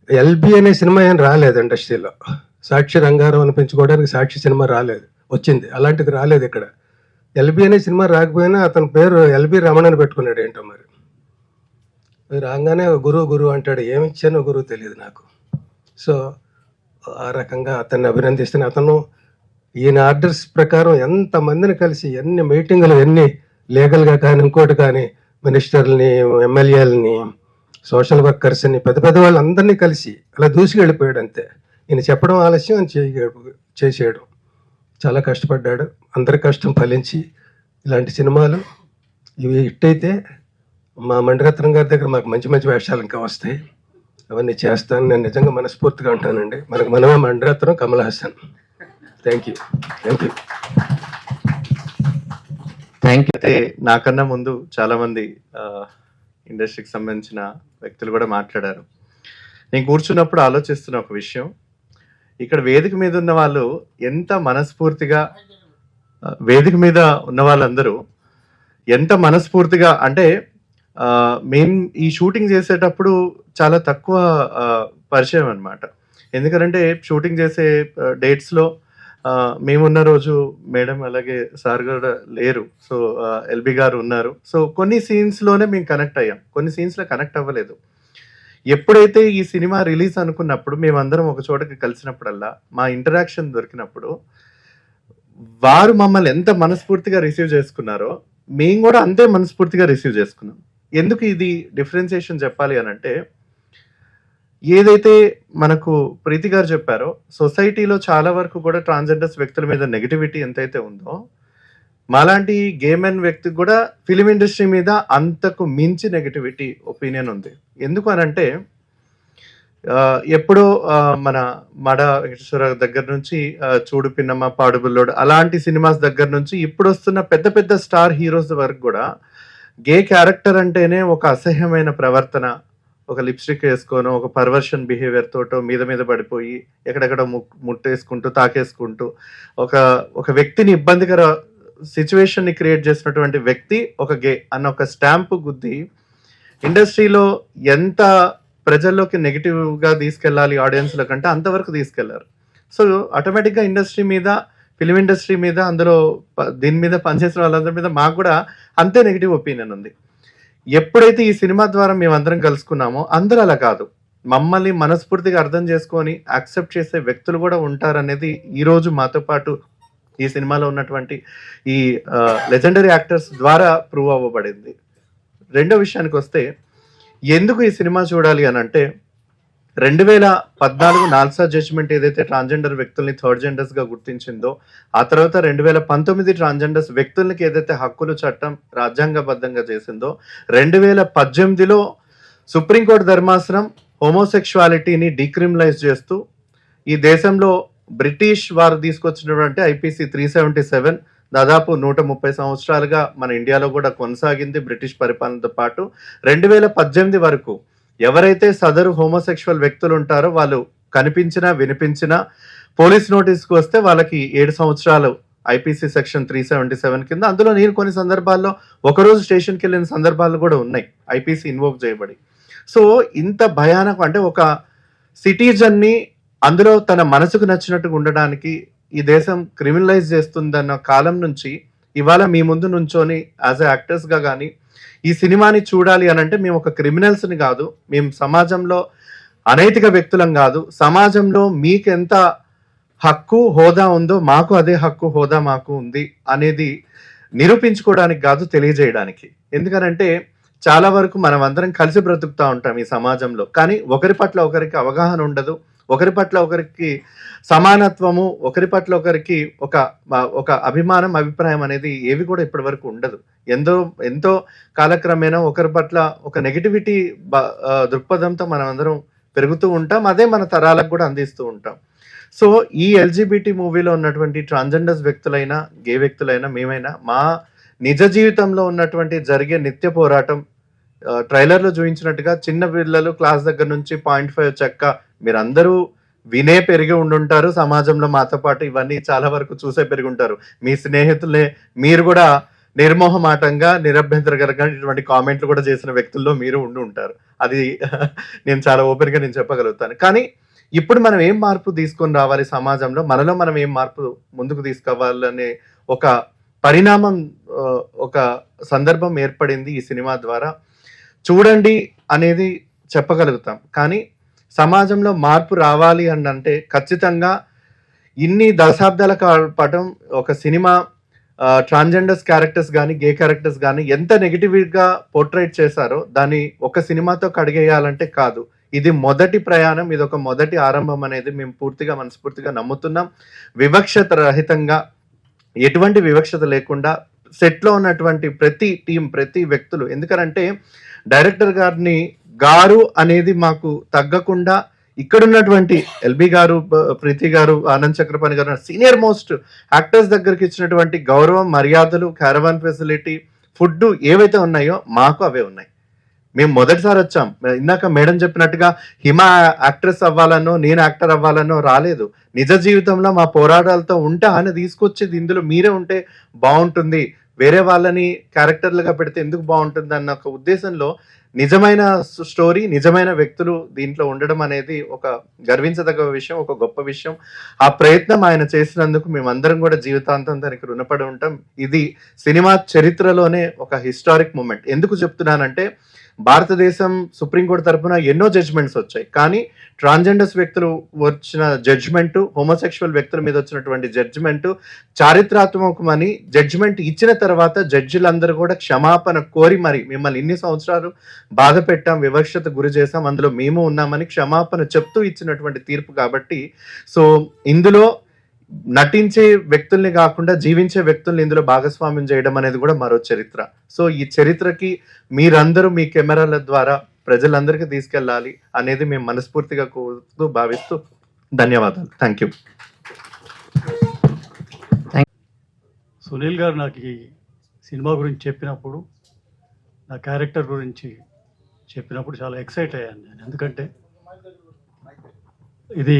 [SPEAKER 4] ఎల్బి అనే సినిమా ఏం రాలేదు ఇండస్ట్రీలో. సాక్షి రంగారావు అనిపించుకోవడానికి సాక్షి సినిమా రాలేదు, వచ్చింది, అలాంటిది రాలేదు ఇక్కడ. ఎల్బి అనే సినిమా రాకపోయినా అతని పేరు ఎల్బి రమణ అని పెట్టుకున్నాడు ఏంటో మరి. రాగానే గురువు గురువు అంటాడు, ఏమిచ్చానో గురువు తెలియదు నాకు. సో ఆ రకంగా అతన్ని అభినందిస్తున్న అతను ఈయన ఆర్డర్స్ ప్రకారం ఎంతమందిని కలిసి ఎన్ని మీటింగులు, ఎన్ని లీగల్గా కానీ ఇంకోటి కానీ మినిస్టర్ని, ఎమ్మెల్యేలని, సోషల్ వర్కర్స్ని, పెద్ద పెద్ద వాళ్ళందరినీ కలిసి అలా దూసుకెళ్ళిపోయాడు అంతే. ఈయన చెప్పడం ఆలస్యం అని చేసాడు. చాలా కష్టపడ్డాడు. అందరి కష్టం ఫలించి ఇలాంటి సినిమాలు ఇవి హిట్ అయితే మా మణిరత్నం గారి దగ్గర మాకు మంచి మంచి వేషాలు ఇంకా వస్తాయి. అవన్నీ చేస్తాను. నేను నిజంగా మనస్ఫూర్తిగా ఉంటానండి. మనమే మణిరత్నం, కమల్ హాసన్. Thank you.
[SPEAKER 3] అయితే నాకన్నా ముందు చాలా మంది ఇండస్ట్రీకి సంబంధించిన వ్యక్తులు కూడా మాట్లాడారు. నేను కూర్చున్నప్పుడు ఆలోచిస్తున్న ఒక విషయం, ఇక్కడ వేదిక మీద ఉన్న వాళ్ళు ఎంత మనస్ఫూర్తిగా, వేదిక మీద ఉన్న వాళ్ళందరూ ఎంత మనస్ఫూర్తిగా అంటే మేము ఈ షూటింగ్ చేసేటప్పుడు చాలా తక్కువ పరిచయం అనమాట. ఎందుకంటే షూటింగ్ చేసే డేట్స్లో మేమున్న రోజు మేడం అలాగే సార్ కూడా లేరు. సో ఎల్బి గారు ఉన్నారు. సో కొన్ని సీన్స్లోనే మేము కనెక్ట్ అయ్యాం, కొన్ని సీన్స్లో కనెక్ట్ అవ్వలేదు. ఎప్పుడైతే ఈ సినిమా రిలీజ్ అనుకున్నప్పుడు మేమందరం ఒక చోటకి కలిసినప్పుడల్లా మా ఇంటరాక్షన్ దొరికినప్పుడు వారు మమ్మల్ని ఎంత మనస్ఫూర్తిగా రిసీవ్ చేసుకున్నారో మేము కూడా అంతే మనస్ఫూర్తిగా రిసీవ్ చేసుకున్నాం. ఎందుకు ఇది డిఫరెన్సియేషన్ చెప్పాలి అని అంటే, ఏదైతే మనకు ప్రీతి గారు చెప్పారో సొసైటీలో చాలా వరకు కూడా ట్రాన్స్జెండర్స్ వ్యక్తుల మీద నెగిటివిటీ ఎంతైతే ఉందో, మాలాంటి గే మెన్ వ్యక్తికి కూడా ఫిలిం ఇండస్ట్రీ మీద అంతకు మించి నెగిటివిటీ ఒపీనియన్ ఉంది. ఎందుకు అనంటే ఎప్పుడో మన మడ వెంకటేశ్వర దగ్గర నుంచి చూడు పిన్నమ్మ, పాడుబుల్లోడు అలాంటి సినిమాస్ దగ్గర నుంచి ఇప్పుడు వస్తున్న పెద్ద పెద్ద స్టార్ హీరోస్ వరకు కూడా గే క్యారెక్టర్ అంటేనే ఒక అసహ్యమైన ప్రవర్తన, ఒక లిప్స్టిక్ వేసుకోను, ఒక పర్వర్షన్ బిహేవియర్ తోటో మీద మీద పడిపోయి ఎక్కడెక్కడ ముట్టేసుకుంటూ తాకేసుకుంటూ ఒక వ్యక్తిని ఇబ్బందికర సిచ్యువేషన్ ని క్రియేట్ చేసినటువంటి వ్యక్తి ఒక గే అన్న ఒక స్టాంపు గుద్ది ఇండస్ట్రీలో ఎంత ప్రజల్లోకి నెగిటివ్ గా తీసుకెళ్ళాలి ఆడియన్స్ల కంటే అంతవరకు తీసుకెళ్లారు. సో ఆటోమేటిక్ గా ఇండస్ట్రీ మీద, ఫిలిం ఇండస్ట్రీ మీద, అందులో దీని మీద పనిచేసిన వాళ్ళందరి మీద మాకు కూడా అంతే నెగిటివ్ ఒపీనియన్ ఉంది. ఎప్పుడైతే ఈ సినిమా ద్వారా మేమందరం కలుసుకున్నామో అందరూ అలా కాదు, మమ్మల్ని మనస్ఫూర్తిగా అర్థం చేసుకొని యాక్సెప్ట్ చేసే వ్యక్తులు కూడా ఉంటారనేది ఈ రోజు మాతో పాటు ఈ సినిమాలో ఉన్నటువంటి ఈ లెజెండరీ యాక్టర్స్ ద్వారా ప్రూవ్ అవ్వబడింది. రెండో విషయానికి వస్తే, ఎందుకు ఈ సినిమా చూడాలి అని అంటే, 2014 నాల్సా జడ్జిమెంట్ ఏదైతే ట్రాన్స్జెండర్ వ్యక్తుల్ని థర్డ్ జెండర్స్ గా గుర్తించిందో, ఆ తర్వాత 2019 ట్రాన్స్జెండర్స్ వ్యక్తులకి ఏదైతే హక్కులు చట్టం రాజ్యాంగబద్ధంగా చేసిందో, 2018లో సుప్రీంకోర్టు ధర్మాసనం హోమోసెక్షువాలిటీని డీక్రిమినలైజ్ చేస్తూ ఈ దేశంలో బ్రిటిష్ వారు తీసుకొచ్చినటువంటి ఐపీసీ 377 దాదాపు 130 సంవత్సరాలుగా మన ఇండియాలో కూడా కొనసాగింది బ్రిటిష్ పరిపాలనతో పాటు. 2018 వరకు ఎవరైతే సదరు హోమోసెక్షువల్ వ్యక్తులు ఉంటారో వాళ్ళు కనిపించినా వినిపించినా పోలీస్ నోటీస్కి వస్తే వాళ్ళకి 7 సంవత్సరాలు ఐపీసీ సెక్షన్ 377 కింద. అందులో నేను కొన్ని సందర్భాల్లో ఒకరోజు స్టేషన్కి వెళ్ళిన సందర్భాలు కూడా ఉన్నాయి ఐపీసీ ఇన్వోక్ చేయబడి. సో ఇంత భయానక అంటే ఒక సిటిజన్ని అందులో తన మనసుకు నచ్చినట్టుగా ఉండడానికి ఈ దేశం క్రిమినలైజ్ చేస్తుందన్న కాలం నుంచి ఇవాళ మీ ముందు నుంచొని యాజ్ ఎ యాక్టర్స్ గా కానీ ఈ సినిమాని చూడాలి అని అంటే మేము ఒక క్రిమినల్స్ ని కాదు, మేము సమాజంలో అనైతిక వ్యక్తులం కాదు, సమాజంలో మీకు ఎంత హక్కు హోదా ఉందో మాకు అదే హక్కు హోదా మాకు ఉంది అనేది నిరూపించుకోవడానికి కాదు, తెలియజేయడానికి. ఎందుకనంటే చాలా వరకు మనం అందరం కలిసి బ్రతుకుతూ ఉంటాం ఈ సమాజంలో, కానీ ఒకరి పట్ల ఒకరికి అవగాహన ఉండదు, ఒకరి పట్ల ఒకరికి సమానత్వము, ఒకరి పట్ల ఒకరికి ఒక అభిమానం, అభిప్రాయం అనేది ఏవి కూడా ఇప్పటి వరకు ఉండదు. ఎంతో కాలక్రమేణా ఒకరి పట్ల ఒక నెగిటివిటీ దృక్పథంతో మనం అందరం పెరుగుతూ ఉంటాం, అదే మన తరాలకు కూడా అందిస్తూ ఉంటాం. సో ఈ ఎల్జీబీటీ మూవీలో ఉన్నటువంటి ట్రాన్స్జెండర్స్ వ్యక్తులైనా, గే వ్యక్తులైనా, మేమైనా మా నిజ జీవితంలో ఉన్నటువంటి జరిగే నిత్య పోరాటం ట్రైలర్లో చూపించినట్టుగా చిన్న పిల్లలు క్లాస్ దగ్గర నుంచి 0.5 చెక్క మీరందరూ వినే పెరిగి ఉండుంటారు, సమాజంలో మాతో పాటు ఇవన్నీ చాలా వరకు చూసే పెరిగి ఉంటారు. మీ స్నేహితులే మీరు కూడా నిర్మోహమాటంగా, నిరభ్యంతరకరంగా ఇటువంటి కామెంట్లు కూడా చేసిన వ్యక్తుల్లో మీరు ఉండి ఉంటారు. అది నేను చాలా ఓపెన్గా నేను చెప్పగలుగుతాను. కానీ ఇప్పుడు మనం ఏం మార్పు తీసుకొని రావాలి సమాజంలో, మనలో మనం ఏం మార్పు ముందుకు తీసుకోవాలనే ఒక పరిణామం, ఒక సందర్భం ఏర్పడింది ఈ సినిమా ద్వారా. చూడండి అనేది చెప్పగలుగుతాం. కానీ సమాజంలో మార్పు రావాలి అని అంటే ఖచ్చితంగా ఇన్ని దశాబ్దాల పాటు ఒక సినిమా ట్రాన్స్జెండర్స్ క్యారెక్టర్స్ కానీ గే క్యారెక్టర్స్ కానీ ఎంత నెగిటివ్గా పోర్ట్రేట్ చేశారో దాన్ని ఒక సినిమాతో కడిగేయాలంటే కాదు. ఇది మొదటి ప్రయాణం, ఇది ఒక మొదటి ఆరంభం అనేది మేము పూర్తిగా మనస్ఫూర్తిగా నమ్ముతున్నాం. వివక్షత రహితంగా, ఎటువంటి వివక్షత లేకుండా సెట్లో ఉన్నటువంటి ప్రతి టీం, ప్రతి వ్యక్తులు, ఎందుకంటే డైరెక్టర్ గారిని గారు అనేది మాకు తగ్గకుండా ఇక్కడున్నటువంటి ఎల్బి గారు, ప్రీతి గారు, ఆనంద్ చక్రపాణి గారు సీనియర్ మోస్ట్ యాక్టర్స్ దగ్గరికి ఇచ్చినటువంటి గౌరవం, మర్యాదలు, క్యారవాన్ ఫెసిలిటీ, ఫుడ్ ఏవైతే ఉన్నాయో మాకు అవే ఉన్నాయి. మేము మొదటిసారి వచ్చాం. ఇందాక మేడం చెప్పినట్టుగా హిమ యాక్ట్రెస్ అవ్వాలనో నేను యాక్టర్ అవ్వాలనో రాలేదు. నిజ జీవితంలో మా పోరాటాలతో ఉంటా అని తీసుకొచ్చేది ఇందులో మీరే ఉంటే బాగుంటుంది, వేరే వాళ్ళని క్యారెక్టర్లుగా పెడితే ఎందుకు బాగుంటుంది అన్న ఒక ఉద్దేశంలో నిజమైన స్టోరీ, నిజమైన వ్యక్తులు దీంట్లో ఉండడం అనేది ఒక గర్వించదగ్గ విషయం, ఒక గొప్ప విషయం. ఆ ప్రయత్నం ఆయన చేసినందుకు మేమందరం కూడా జీవితాంతం దానికి రుణపడి ఉంటాం. ఇది సినిమా చరిత్రలోనే ఒక హిస్టారిక్ మూమెంట్. ఎందుకు చెప్తున్నానంటే భారతదేశం సుప్రీంకోర్టు తరఫున ఎన్నో జడ్జ్మెంట్స్ వచ్చాయి, కానీ ట్రాన్స్జెండర్స్ వ్యక్తులు వచ్చిన జడ్జ్మెంట్, హోమోసెక్షువల్ వ్యక్తుల మీద వచ్చినటువంటి జడ్జిమెంట్ చారిత్రాత్మకమని జడ్జిమెంట్ ఇచ్చిన తర్వాత జడ్జిలందరూ కూడా క్షమాపణ కోరి మరి మిమ్మల్ని ఇన్ని సంవత్సరాలు బాధ పెట్టాం, వివక్షత గురి చేశాం, అందులో మేము ఉన్నామని క్షమాపణ చెప్తూ ఇచ్చినటువంటి తీర్పు. కాబట్టి సో ఇందులో నటించే వ్యక్తుల్ని కాకుండా జీవించే వ్యక్తుల్ని ఇందులో భాగస్వామ్యం చేయడం అనేది కూడా మరో చరిత్ర. సో ఈ చరిత్రకి మీరందరూ మీ కెమెరాల ద్వారా ప్రజలందరికీ తీసుకెళ్ళాలి అనేది మేము మనస్ఫూర్తిగా కోరుతూ భావిస్తూ ధన్యవాదాలు. Thank you.
[SPEAKER 5] సునీల్ గారు నాకు ఈ సినిమా గురించి చెప్పినప్పుడు, నా క్యారెక్టర్ గురించి చెప్పినప్పుడు చాలా ఎక్సైట్ అయ్యాను నేను. ఎందుకంటే ఇది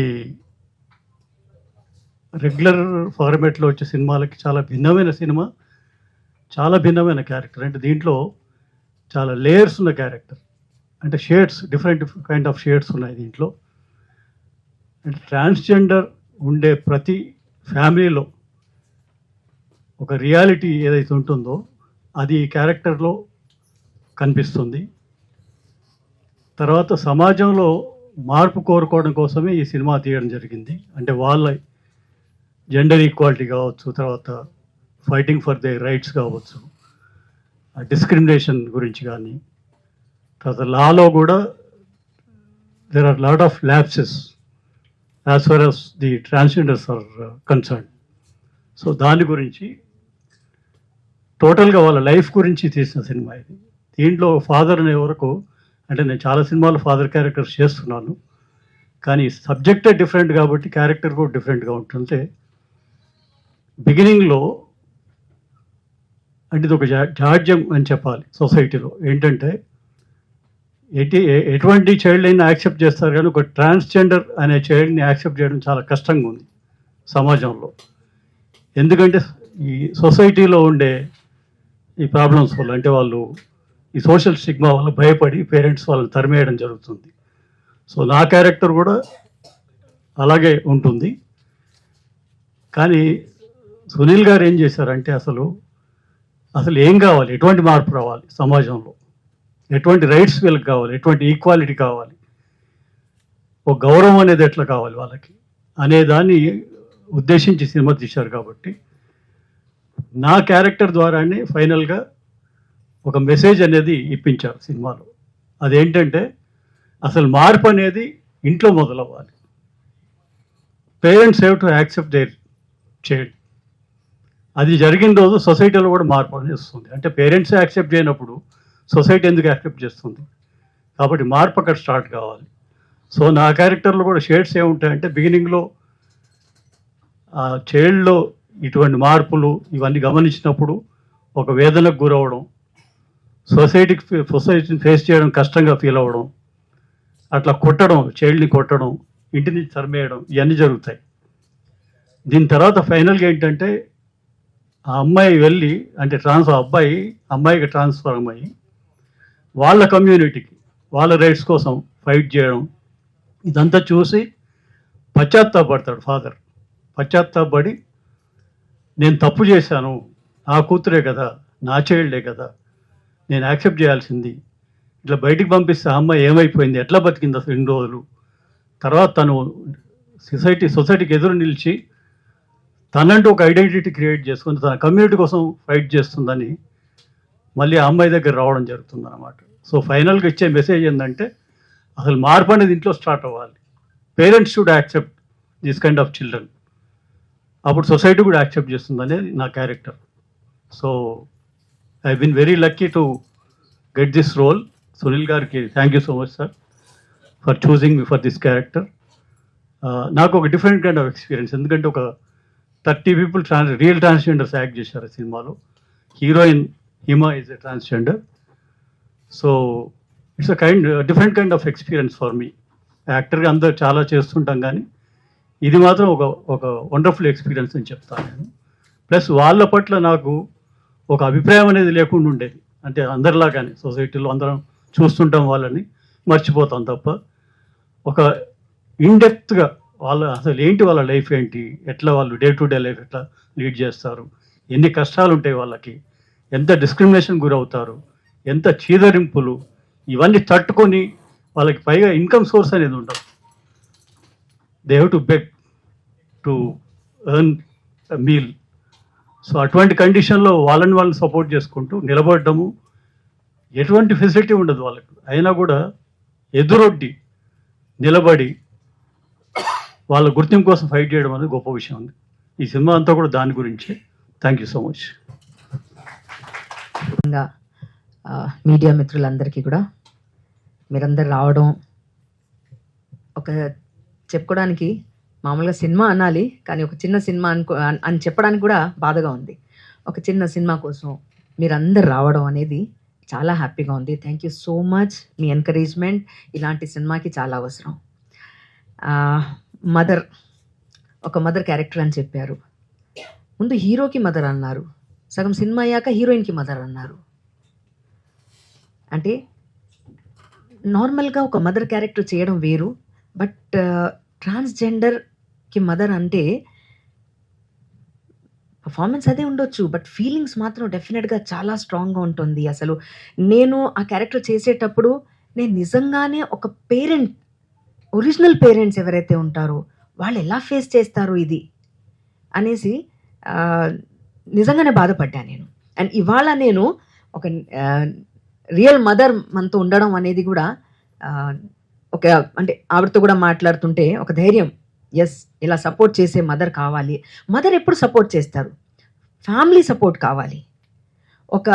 [SPEAKER 5] రెగ్యులర్ ఫార్మేట్లో వచ్చే సినిమాలకి చాలా భిన్నమైన సినిమా, చాలా భిన్నమైన క్యారెక్టర్. అంటే దీంట్లో చాలా లేయర్స్ ఉన్న క్యారెక్టర్, అంటే shades, different kind of shades ఉన్నాయి దీంట్లో. అంటే ట్రాన్స్జెండర్ ఉండే ప్రతి ఫ్యామిలీలో ఒక రియాలిటీ ఏదైతే ఉంటుందో అది ఈ క్యారెక్టర్లో కనిపిస్తుంది. తర్వాత సమాజంలో మార్పు కోరుకోవడం కోసమే ఈ సినిమా తీయడం జరిగింది. అంటే వాళ్ళ జెండర్ ఈక్వాలిటీ కావచ్చు, తర్వాత ఫైటింగ్ ఫర్ దే రైట్స్ కావచ్చు, డిస్క్రిమినేషన్ గురించి కానీ, తర్వాత లాలో కూడా there are lot of lapses as far as the transgenders are concern. So దాని గురించి టోటల్గా వాళ్ళ లైఫ్ గురించి తీసిన సినిమా ఇది. దీంట్లో ఫాదర్ అనే వరకు, అంటే నేను చాలా సినిమాలు ఫాదర్ క్యారెక్టర్స్ చేస్తున్నాను, కానీ సబ్జెక్టే డిఫరెంట్ కాబట్టి క్యారెక్టర్ కూడా డిఫరెంట్గా ఉంటుంటే, బిగినింగ్లో అంటే ఇది ఒక జాడ్యం అని చెప్పాలి సొసైటీలో. ఏంటంటే ఎటువంటి చైల్డ్ అయినా యాక్సెప్ట్ చేస్తారు, కానీ ఒక ట్రాన్స్జెండర్ అనే చైల్డ్ని యాక్సెప్ట్ చేయడం చాలా కష్టంగా ఉంది సమాజంలో. ఎందుకంటే ఈ సొసైటీలో ఉండే ఈ ప్రాబ్లమ్స్ వల్ల, అంటే వాళ్ళు ఈ సోషల్ స్టిగ్మా వల్ల భయపడి పేరెంట్స్ వాళ్ళని తరిమేయడం జరుగుతుంది. సో నా క్యారెక్టర్ కూడా అలాగే ఉంటుంది. కానీ సునీల్ గారు ఏం చేశారంటే అసలు ఏం కావాలి, ఎటువంటి మార్పు రావాలి సమాజంలో, ఎటువంటి రైట్స్ వీళ్ళకి కావాలి, ఎటువంటి ఈక్వాలిటీ కావాలి, ఒక గౌరవం అనేది ఎట్లా కావాలి వాళ్ళకి అనే దాన్ని ఉద్దేశించి సినిమా తీశారు. కాబట్టి నా క్యారెక్టర్ ద్వారానే ఫైనల్గా ఒక మెసేజ్ అనేది ఇప్పించారు సినిమాలో. అదేంటంటే అసలు మార్పు అనేది ఇంట్లో మొదలవ్వాలి. Parents have to accept their child. అది జరిగిన రోజు సొసైటీలో కూడా మార్పు అనేది వస్తుంది. అంటే పేరెంట్స్ యాక్సెప్ట్ చేయనప్పుడు సొసైటీ ఎందుకు యాక్సెప్ట్ చేస్తుంది? కాబట్టి మార్పు అక్కడ స్టార్ట్ కావాలి. సో నా క్యారెక్టర్లో కూడా షేడ్స్ ఏముంటాయంటే, బిగినింగ్లో ఆ చైల్డ్లో ఇటువంటి ఇవన్నీ గమనించినప్పుడు ఒక వేదనకు గురవడం, సొసైటీని ఫేస్ చేయడం కష్టంగా ఫీల్ అవ్వడం, అట్లా కొట్టడం, చైల్డ్ని కొట్టడం, ఇంటిని తరిమేయడం, ఇవన్నీ జరుగుతాయి. దీని తర్వాత ఫైనల్గా ఏంటంటే ఆ అమ్మాయి వెళ్ళి, అంటే అమ్మాయికి ట్రాన్స్ఫార్మ్ అయ్యి వాళ్ళ కమ్యూనిటీకి వాళ్ళ రైట్స్ కోసం ఫైట్ చేయడం, ఇదంతా చూసి పశ్చాత్తాపడతాడు ఫాదర్. పశ్చాత్తాపడి నేను తప్పు చేశాను, నా కూతురే కదా, నా చైల్డే కదా, నేను యాక్సెప్ట్ చేయాల్సింది, ఇట్లా బయటికి పంపిస్తే ఆ అమ్మాయి ఏమైపోయింది, ఎట్లా బతికింది అసలు ఇన్ని రోజులు, తర్వాత తను సొసైటీకి ఎదురు నిలిచి తనంటూ ఒక ఐడెంటిటీ క్రియేట్ చేసుకుని తన కమ్యూనిటీ కోసం ఫైట్ చేస్తుందని మళ్ళీ ఆ అమ్మాయి దగ్గర రావడం జరుగుతుంది అన్నమాట. సో ఫైనల్గా ఇచ్చే మెసేజ్ ఏంటంటే అసలు మార్పు అనేది ఇంట్లో స్టార్ట్ అవ్వాలి. Parents should accept this kind of children, అప్పుడు సొసైటీ కూడా యాక్సెప్ట్ చేస్తుంది అనేది నా character. So I been very lucky to get this role. Sunil గారికి thank you so much sir for choosing me for this character. నాకు ఒక different kind of experience, ఎందుకంటే ఒక 30 people రియల్ ట్రాన్స్జెండర్స్ యాక్ట్ చేశారు సినిమాలో. Heroine Hima is a transgender. So it's different kind of experience for me. యాక్టర్గా అందరూ చాలా చేస్తుంటాం, కానీ ఇది మాత్రం ఒక వండర్ఫుల్ ఎక్స్పీరియన్స్ అని చెప్తాను నేను. ప్లస్ వాళ్ళ పట్ల నాకు ఒక అభిప్రాయం అనేది లేకుండా ఉండేది. అంటే అందరిలాగానే సొసైటీలో అందరం చూస్తుంటాం, వాళ్ళని మర్చిపోతాం తప్ప ఒక ఇన్డెప్త్గా వాళ్ళ అసలు ఏంటి, వాళ్ళ లైఫ్ ఏంటి, ఎట్లా వాళ్ళు డే టు డే లైఫ్ ఎట్లా లీడ్ చేస్తారు, ఎన్ని కష్టాలు ఉంటాయి వాళ్ళకి, ఎంత డిస్క్రిమినేషన్ గురవుతారు, ఎంత చీదరింపులు, ఇవన్నీ తట్టుకొని వాళ్ళకి పైగా ఇన్కమ్ సోర్స్ అనేది ఉండదు. They have to beg to earn meal. So అటువంటి కండిషన్లో వాళ్ళని సపోర్ట్ చేసుకుంటూ నిలబడము, ఎటువంటి ఫెసిలిటీ ఉండదు వాళ్ళకి, అయినా కూడా ఎదురొడ్డి నిలబడి వాళ్ళ గుర్తింపు కోసం ఫైట్ చేయడం అనేది గొప్ప విషయం ఉంది. ఈ సినిమా అంతా కూడా దాని గురించే. Thank you so much.
[SPEAKER 6] Media మిత్రులందరికీ కూడా మీరందరు రావడం ఒక చెప్పుకోవడానికి మామూలుగా సినిమా అనాలి, కానీ ఒక చిన్న సినిమా అని చెప్పడానికి కూడా బాధగా ఉంది. ఒక చిన్న సినిమా కోసం మీరందరు రావడం అనేది చాలా హ్యాపీగా ఉంది. Thank you so much. Me encouragement ఇలాంటి సినిమాకి చాలా అవసరం. ఒక మదర్ క్యారెక్టర్ అని చెప్పారు. ముందు హీరోకి మదర్ అన్నారు, సగం సినిమా అయ్యాక హీరోయిన్కి మదర్ అన్నారు. అంటే నార్మల్గా ఒక మదర్ క్యారెక్టర్ చేయడం వేరు, బట్ ట్రాన్స్జెండర్కి మదర్ అంటే పర్ఫార్మెన్స్ అదే ఉండొచ్చు, బట్ ఫీలింగ్స్ మాత్రం డెఫినెట్గా చాలా స్ట్రాంగ్గా ఉంటుంది. అసలు నేను ఆ క్యారెక్టర్ చేసేటప్పుడు నేను నిజంగానే ఒక పేరెంట్, ఒరిజినల్ పేరెంట్స్ ఎవరైతే ఉంటారో వాళ్ళు ఎలా ఫేస్ చేస్తారు ఇది అనేసి నిజంగానే బాధపడ్డాను నేను. అండ్ ఇవాళ నేను ఒక రియల్ మదర్ మనతో ఉండడం అనేది కూడా ఒక అంటే ఆవిడతో కూడా మాట్లాడుతుంటే ఒక ధైర్యం, ఎస్ ఇలా సపోర్ట్ చేసే మదర్ కావాలి. మదర్ ఎప్పుడు సపోర్ట్ చేస్తారు, ఫ్యామిలీ సపోర్ట్ కావాలి. ఒక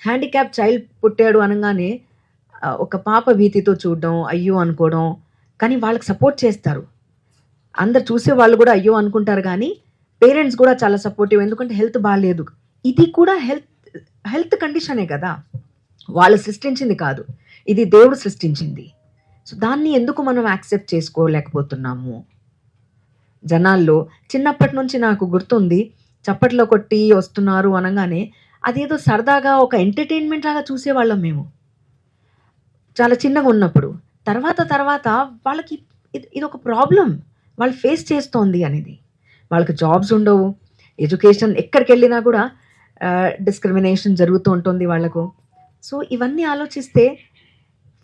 [SPEAKER 6] హ్యాండిక్యాప్ చైల్డ్ పుట్టాడు అనగానే ఒక పాప భీతితో చూడడం, అయ్యో అనుకోవడం, కానీ వాళ్ళకి సపోర్ట్ చేస్తారు. అందరు చూసే వాళ్ళు కూడా అయ్యో అనుకుంటారు, కానీ పేరెంట్స్ కూడా చాలా సపోర్టివ్. ఎందుకంటే హెల్త్ బాగాలేదు, ఇది కూడా హెల్త్ కండిషనే కదా, వాళ్ళు సృష్టించింది కాదు, ఇది దేవుడు సృష్టించింది. సో దాన్ని ఎందుకు మనం యాక్సెప్ట్ చేసుకోలేకపోతున్నాము జనాల్లో? చిన్నప్పటి నుంచి నాకు గుర్తుంది, చప్పట్లో కొట్టి వస్తున్నారు అనగానే అదేదో సరదాగా ఒక ఎంటర్టైన్మెంట్ లాగా చూసేవాళ్ళం మేము చాలా చిన్నగా ఉన్నప్పుడు. తర్వాత వాళ్ళకి ఇది ఒక ప్రాబ్లం వాళ్ళు ఫేస్ చేస్తోంది అనేది. వాళ్ళకి జాబ్స్ ఉండవు, ఎడ్యుకేషన్ ఎక్కడికి వెళ్ళినా కూడా డిస్క్రిమినేషన్ జరుగుతూ ఉంటుంది వాళ్ళకు. సో ఇవన్నీ ఆలోచిస్తే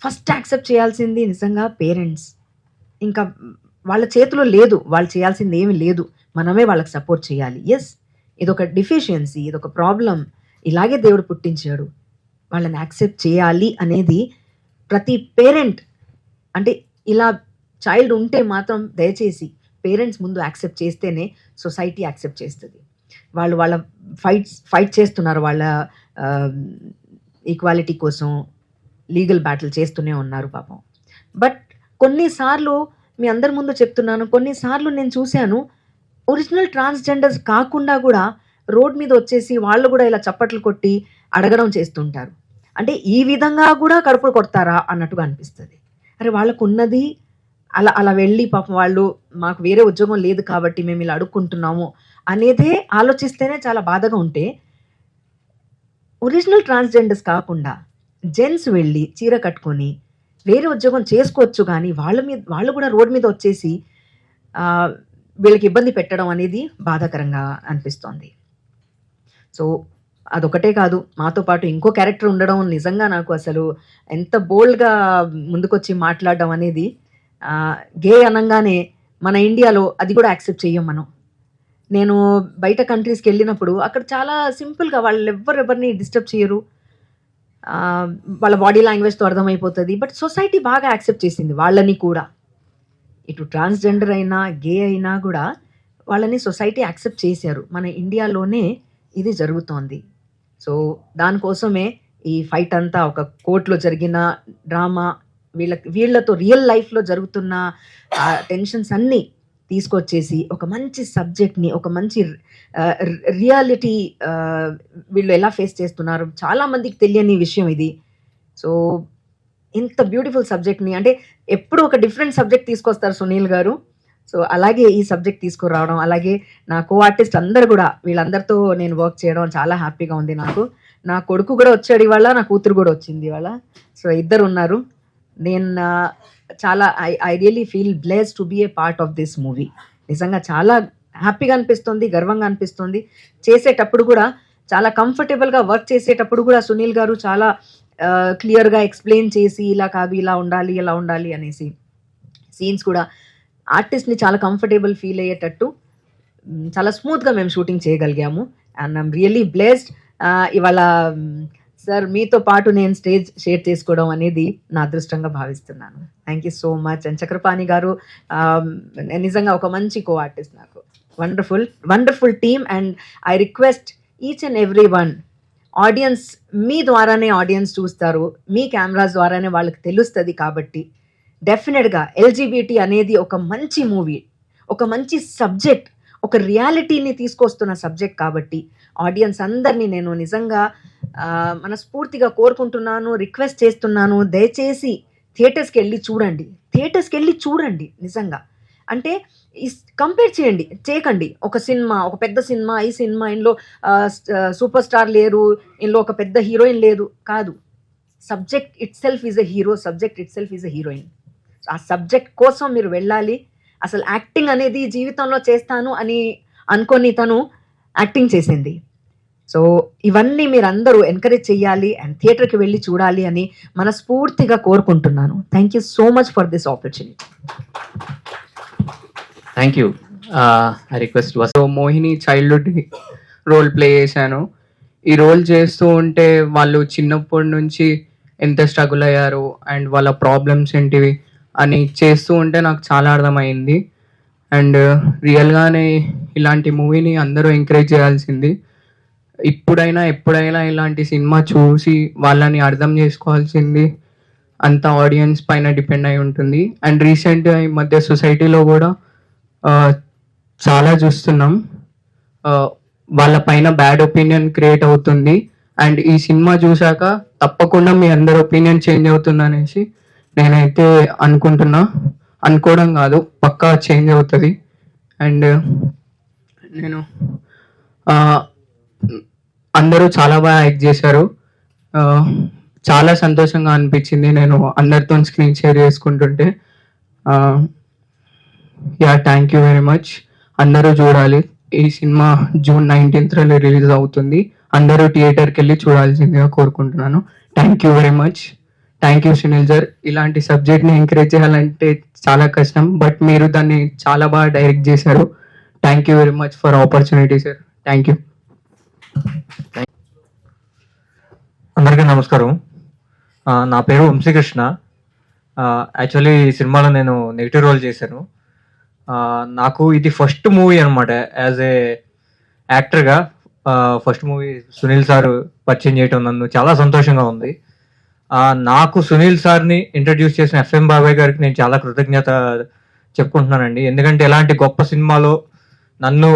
[SPEAKER 6] ఫస్ట్ యాక్సెప్ట్ చేయాల్సింది నిజంగా పేరెంట్స్. ఇంకా వాళ్ళ చేతిలో లేదు, వాళ్ళు చేయాల్సింది ఏమీ లేదు, మనమే వాళ్ళకి సపోర్ట్ చేయాలి. ఎస్, ఇదొక డిఫిషియన్సీ, ఇదొక ప్రాబ్లం, ఇలాగే దేవుడు పుట్టించాడు, వాళ్ళని యాక్సెప్ట్ చేయాలి అనేది ప్రతి పేరెంట్. అంటే ఇలా చైల్డ్ ఉంటే మాత్రం దయచేసి పేరెంట్స్ ముందు యాక్సెప్ట్ చేస్తేనే సొసైటీ యాక్సెప్ట్ చేస్తుంది. వాళ్ళ ఫైట్ చేస్తున్నారు, వాళ్ళ ఈక్వాలిటీ కోసం లీగల్ బ్యాటిల్ చేస్తూనే ఉన్నారు పాపం. బట్ కొన్నిసార్లు మీ అందరి ముందు చెప్తున్నాను, కొన్నిసార్లు నేను చూశాను ఒరిజినల్ ట్రాన్స్జెండర్స్ కాకుండా కూడా రోడ్ మీద వచ్చేసి వాళ్ళు కూడా ఇలా చప్పట్లు కొట్టి అడగడం చేస్తుంటారు. అంటే ఈ విధంగా కూడా కడుపులు కొడతారా అన్నట్టుగా అనిపిస్తుంది. అరే వాళ్ళకు ఉన్నది అలా వెళ్ళి పాపం వాళ్ళు మాకు వేరే ఉద్యోగం లేదు కాబట్టి మేము ఇలా అడుక్కుంటున్నాము అనేదే ఆలోచిస్తేనే చాలా బాధగా ఉంటే, ఒరిజినల్ ట్రాన్స్జెండర్స్ కాకుండా జెంట్స్ వెళ్ళి చీర కట్టుకొని వేరే ఉద్యోగం చేసుకోవచ్చు, కానీ వాళ్ళు కూడా రోడ్ మీద వచ్చేసి వీళ్ళకి ఇబ్బంది పెట్టడం అనేది బాధాకరంగా అనిపిస్తోంది. సో అదొకటే కాదు, మాతో పాటు ఇంకో క్యారెక్టర్ ఉండడం నిజంగా నాకు అసలు ఎంత బోల్డ్‌గా ముందుకొచ్చి మాట్లాడడం అనేది, గే అనంగానే మన ఇండియాలో అది కూడా యాక్సెప్ట్ చెయ్యం మనం. నేను బయట కంట్రీస్‌కెళ్ళినప్పుడు అక్కడ చాలా సింపుల్‌గా ఎవరిని డిస్టర్బ్ చేయరు. వాళ్ళ బాడీ లాంగ్వేజ్‌తో అర్థమైపోతది. బట్ సొసైటీ బాగా యాక్సెప్ట్ చేసింది వాళ్ళని కూడా. ఇటు ట్రాన్స్‌జెండర్ అయినా, గే అయినా గూడా వాళ్ళని సొసైటీ యాక్సెప్ట్ చేశారు. మన ఇండియాలోనే ఇది జరుగుతోంది. సో, దానికోసమే ఈ ఫైట్ అంతా ఒక కోర్ట్‌లో జరిగిన డ్రామా, వీళ్ళతో రియల్ లైఫ్‌లో జరుగుతున్న టెన్షన్స్ అన్నీ తీసుకొచ్చేసి ఒక మంచి సబ్జెక్ట్‌ని, ఒక మంచి రియాలిటీ, వీళ్ళు ఎలా ఫేస్ చేస్తున్నారు, చాలా మందికి తెలియని విషయం ఇది. సో, ఇంత బ్యూటిఫుల్ సబ్జెక్ట్‌ని, అంటే ఎప్పుడు ఒక డిఫరెంట్ సబ్జెక్ట్ తీసుకొస్తారు సునీల్ గారు. సో, అలాగే ఈ సబ్జెక్ట్ తీసుకురావడం, అలాగే నా కో ఆర్టిస్ట్ అందరూ గూడా, వీళ్ళందరితో నేను వర్క్ చేయడం చాలా హ్యాపీగా ఉంది నాకు. నా కొడుకు గూడా వచ్చాడు ఇవాళ, నా కూతురు గూడా వచ్చింది ఇవాళ. సో, ఇద్దరున్నారు. నేను చాలా I really feel blessed to be a part of this movie. నిజంగా చాలా హ్యాపీగా అనిపిస్తుంది, గర్వంగా అనిపిస్తుంది. చేసేటప్పుడు కూడా చాలా కంఫర్టబుల్‌గా వర్క్ చేసేటప్పుడు కూడా సునీల్ గారు చాలా క్లియర్‌గా ఎక్స్‌ప్లెయిన్ చేసి, ఇలా కాదు, ఇలా ఉండాలి, ఇలా ఉండాలి అనేసి. సీన్స్ కూడా ఆర్టిస్ట్‌ని చాలా కంఫర్టబుల్ ఫీల్ అయ్యేటట్టు చాలా స్మూత్‌గా మేము షూటింగ్ చేయగలిగాము. And I'm really blessed. ఇవాళ సార్ మీతో పాటు నేను స్టేజ్ షేర్ చేసుకోవడం అనేది నా అదృష్టంగా భావిస్తున్నాను. Thank you so much. And Chakrapani garu నిజంగా ఒక మంచి కో ఆర్టిస్ట్ నాకు. Wonderful team. And I request each and every one, audience మీ ద్వారానే ఆడియన్స్ చూస్తారు, మీ కెమెరాస్ ద్వారానే వాళ్ళకి తెలుస్తుంది. కాబట్టి డెఫినెట్గా ఎల్జీబీటీ అనేది ఒక మంచి మూవీ, ఒక మంచి సబ్జెక్ట్, ఒక రియాలిటీని తీసుకొస్తున్న సబ్జెక్ట్. కాబట్టి ఆడియన్స్ అందరినీ నేను నిజంగా మనస్ఫూర్తిగా కోరుకుంటున్నాను, రిక్వెస్ట్ చేస్తున్నాను, దయచేసి థియేటర్స్కి వెళ్ళి చూడండి. నిజంగా అంటే కంపేర్ చేయకండి. ఒక సినిమా, ఒక పెద్ద సినిమా, ఈ సినిమా ఇందులో సూపర్ స్టార్ లేరు, ఇందులో ఒక పెద్ద హీరోయిన్ లేదు, కాదు. Subject it self is a hero, subject it self is a heroine. ఆ సబ్జెక్ట్ కోసం మీరు వెళ్ళాలి. అసలు యాక్టింగ్ అనేది జీవితంలో చేస్తాను అని అనుకొని తను యాక్టింగ్ చేసింది. సో, ఇవన్నీ మీరందరూ ఎంకరేజ్ చేయాలి అండ్ థియేటర్కి వెళ్ళి చూడాలి అని మనస్ఫూర్తిగా కోరుకుంటున్నాను. Thank you so much for this opportunity.
[SPEAKER 7] Thank you. I request so Mohini childhood role play చేశాను. ఈ రోల్ చేస్తూ ఉంటే వాళ్ళు చిన్నప్పటి నుంచి ఎంత స్ట్రగుల్ అయ్యారు అండ్ వాళ్ళ ప్రాబ్లమ్స్ ఏంటివి అని చేస్తూ ఉంటే నాకు చాలా అర్థమైంది. అండ్ రియల్గానే ఇలాంటి మూవీని అందరూ ఎంకరేజ్ చేయాల్సింది. ఎప్పుడైనా ఇలాంటి సినిమా చూసి వాళ్ళని అర్థం చేసుకోవాల్సింది అంత ఆడియన్స్ పైన డిపెండ్ అయి ఉంటుంది. అండ్ రీసెంట్గా ఈ మధ్య సొసైటీలో కూడా చాలా చూస్తున్నాం, వాళ్ళ పైన బ్యాడ్ ఒపీనియన్ క్రియేట్ అవుతుంది. అండ్ ఈ సినిమా చూశాక తప్పకుండా మీ అందరి ఒపీనియన్ చేంజ్ అవుతుంది అనేసి నేనైతే అనుకోవడం కాదు, పక్కా చేంజ్ అవుతుంది. అండ్ నేను అందరూ చాలా బాగా యాక్ట్ చేశారు. చాలా సంతోషంగా అనిపించింది నేను అందరితో స్క్రీన్ షేర్ చేసుకుంటుంటే. Thank you very much. అందరూ చూడాలి. ఈ సినిమా June 19th రిలీజ్ అవుతుంది. అందరూ థియేటర్కి వెళ్ళి చూడాల్సిందిగా కోరుకుంటున్నాను. Thank you very much. Thank you Sunil sir. ఇలాంటి సబ్జెక్ట్ని ఎంకరేజ్ చేయాలంటే చాలా కష్టం, బట్ మీరు దాన్ని చాలా బాగా డైరెక్ట్ చేశారు. Thank you very much for opportunity sir. Thank you.
[SPEAKER 8] అందరికీ నమస్కారం. నా పేరు వంశీకృష్ణ. యాక్చువల్లీ ఈ సినిమాలో నేను నెగిటివ్ రోల్ చేశాను. నాకు ఇది ఫస్ట్ మూవీ అనమాట. యాజ్ ఏ యాక్టర్గా ఫస్ట్ మూవీ సునీల్ సార్ పరిచయం చేయటం నన్ను చాలా సంతోషంగా ఉంది. నాకు సునీల్ సార్ని ఇంట్రడ్యూస్ చేసిన FM బాబాయ్ గారికి నేను చాలా కృతజ్ఞత చెప్పుకుంటున్నానండి. ఎందుకంటే ఇలాంటి గొప్ప సినిమాలో నన్ను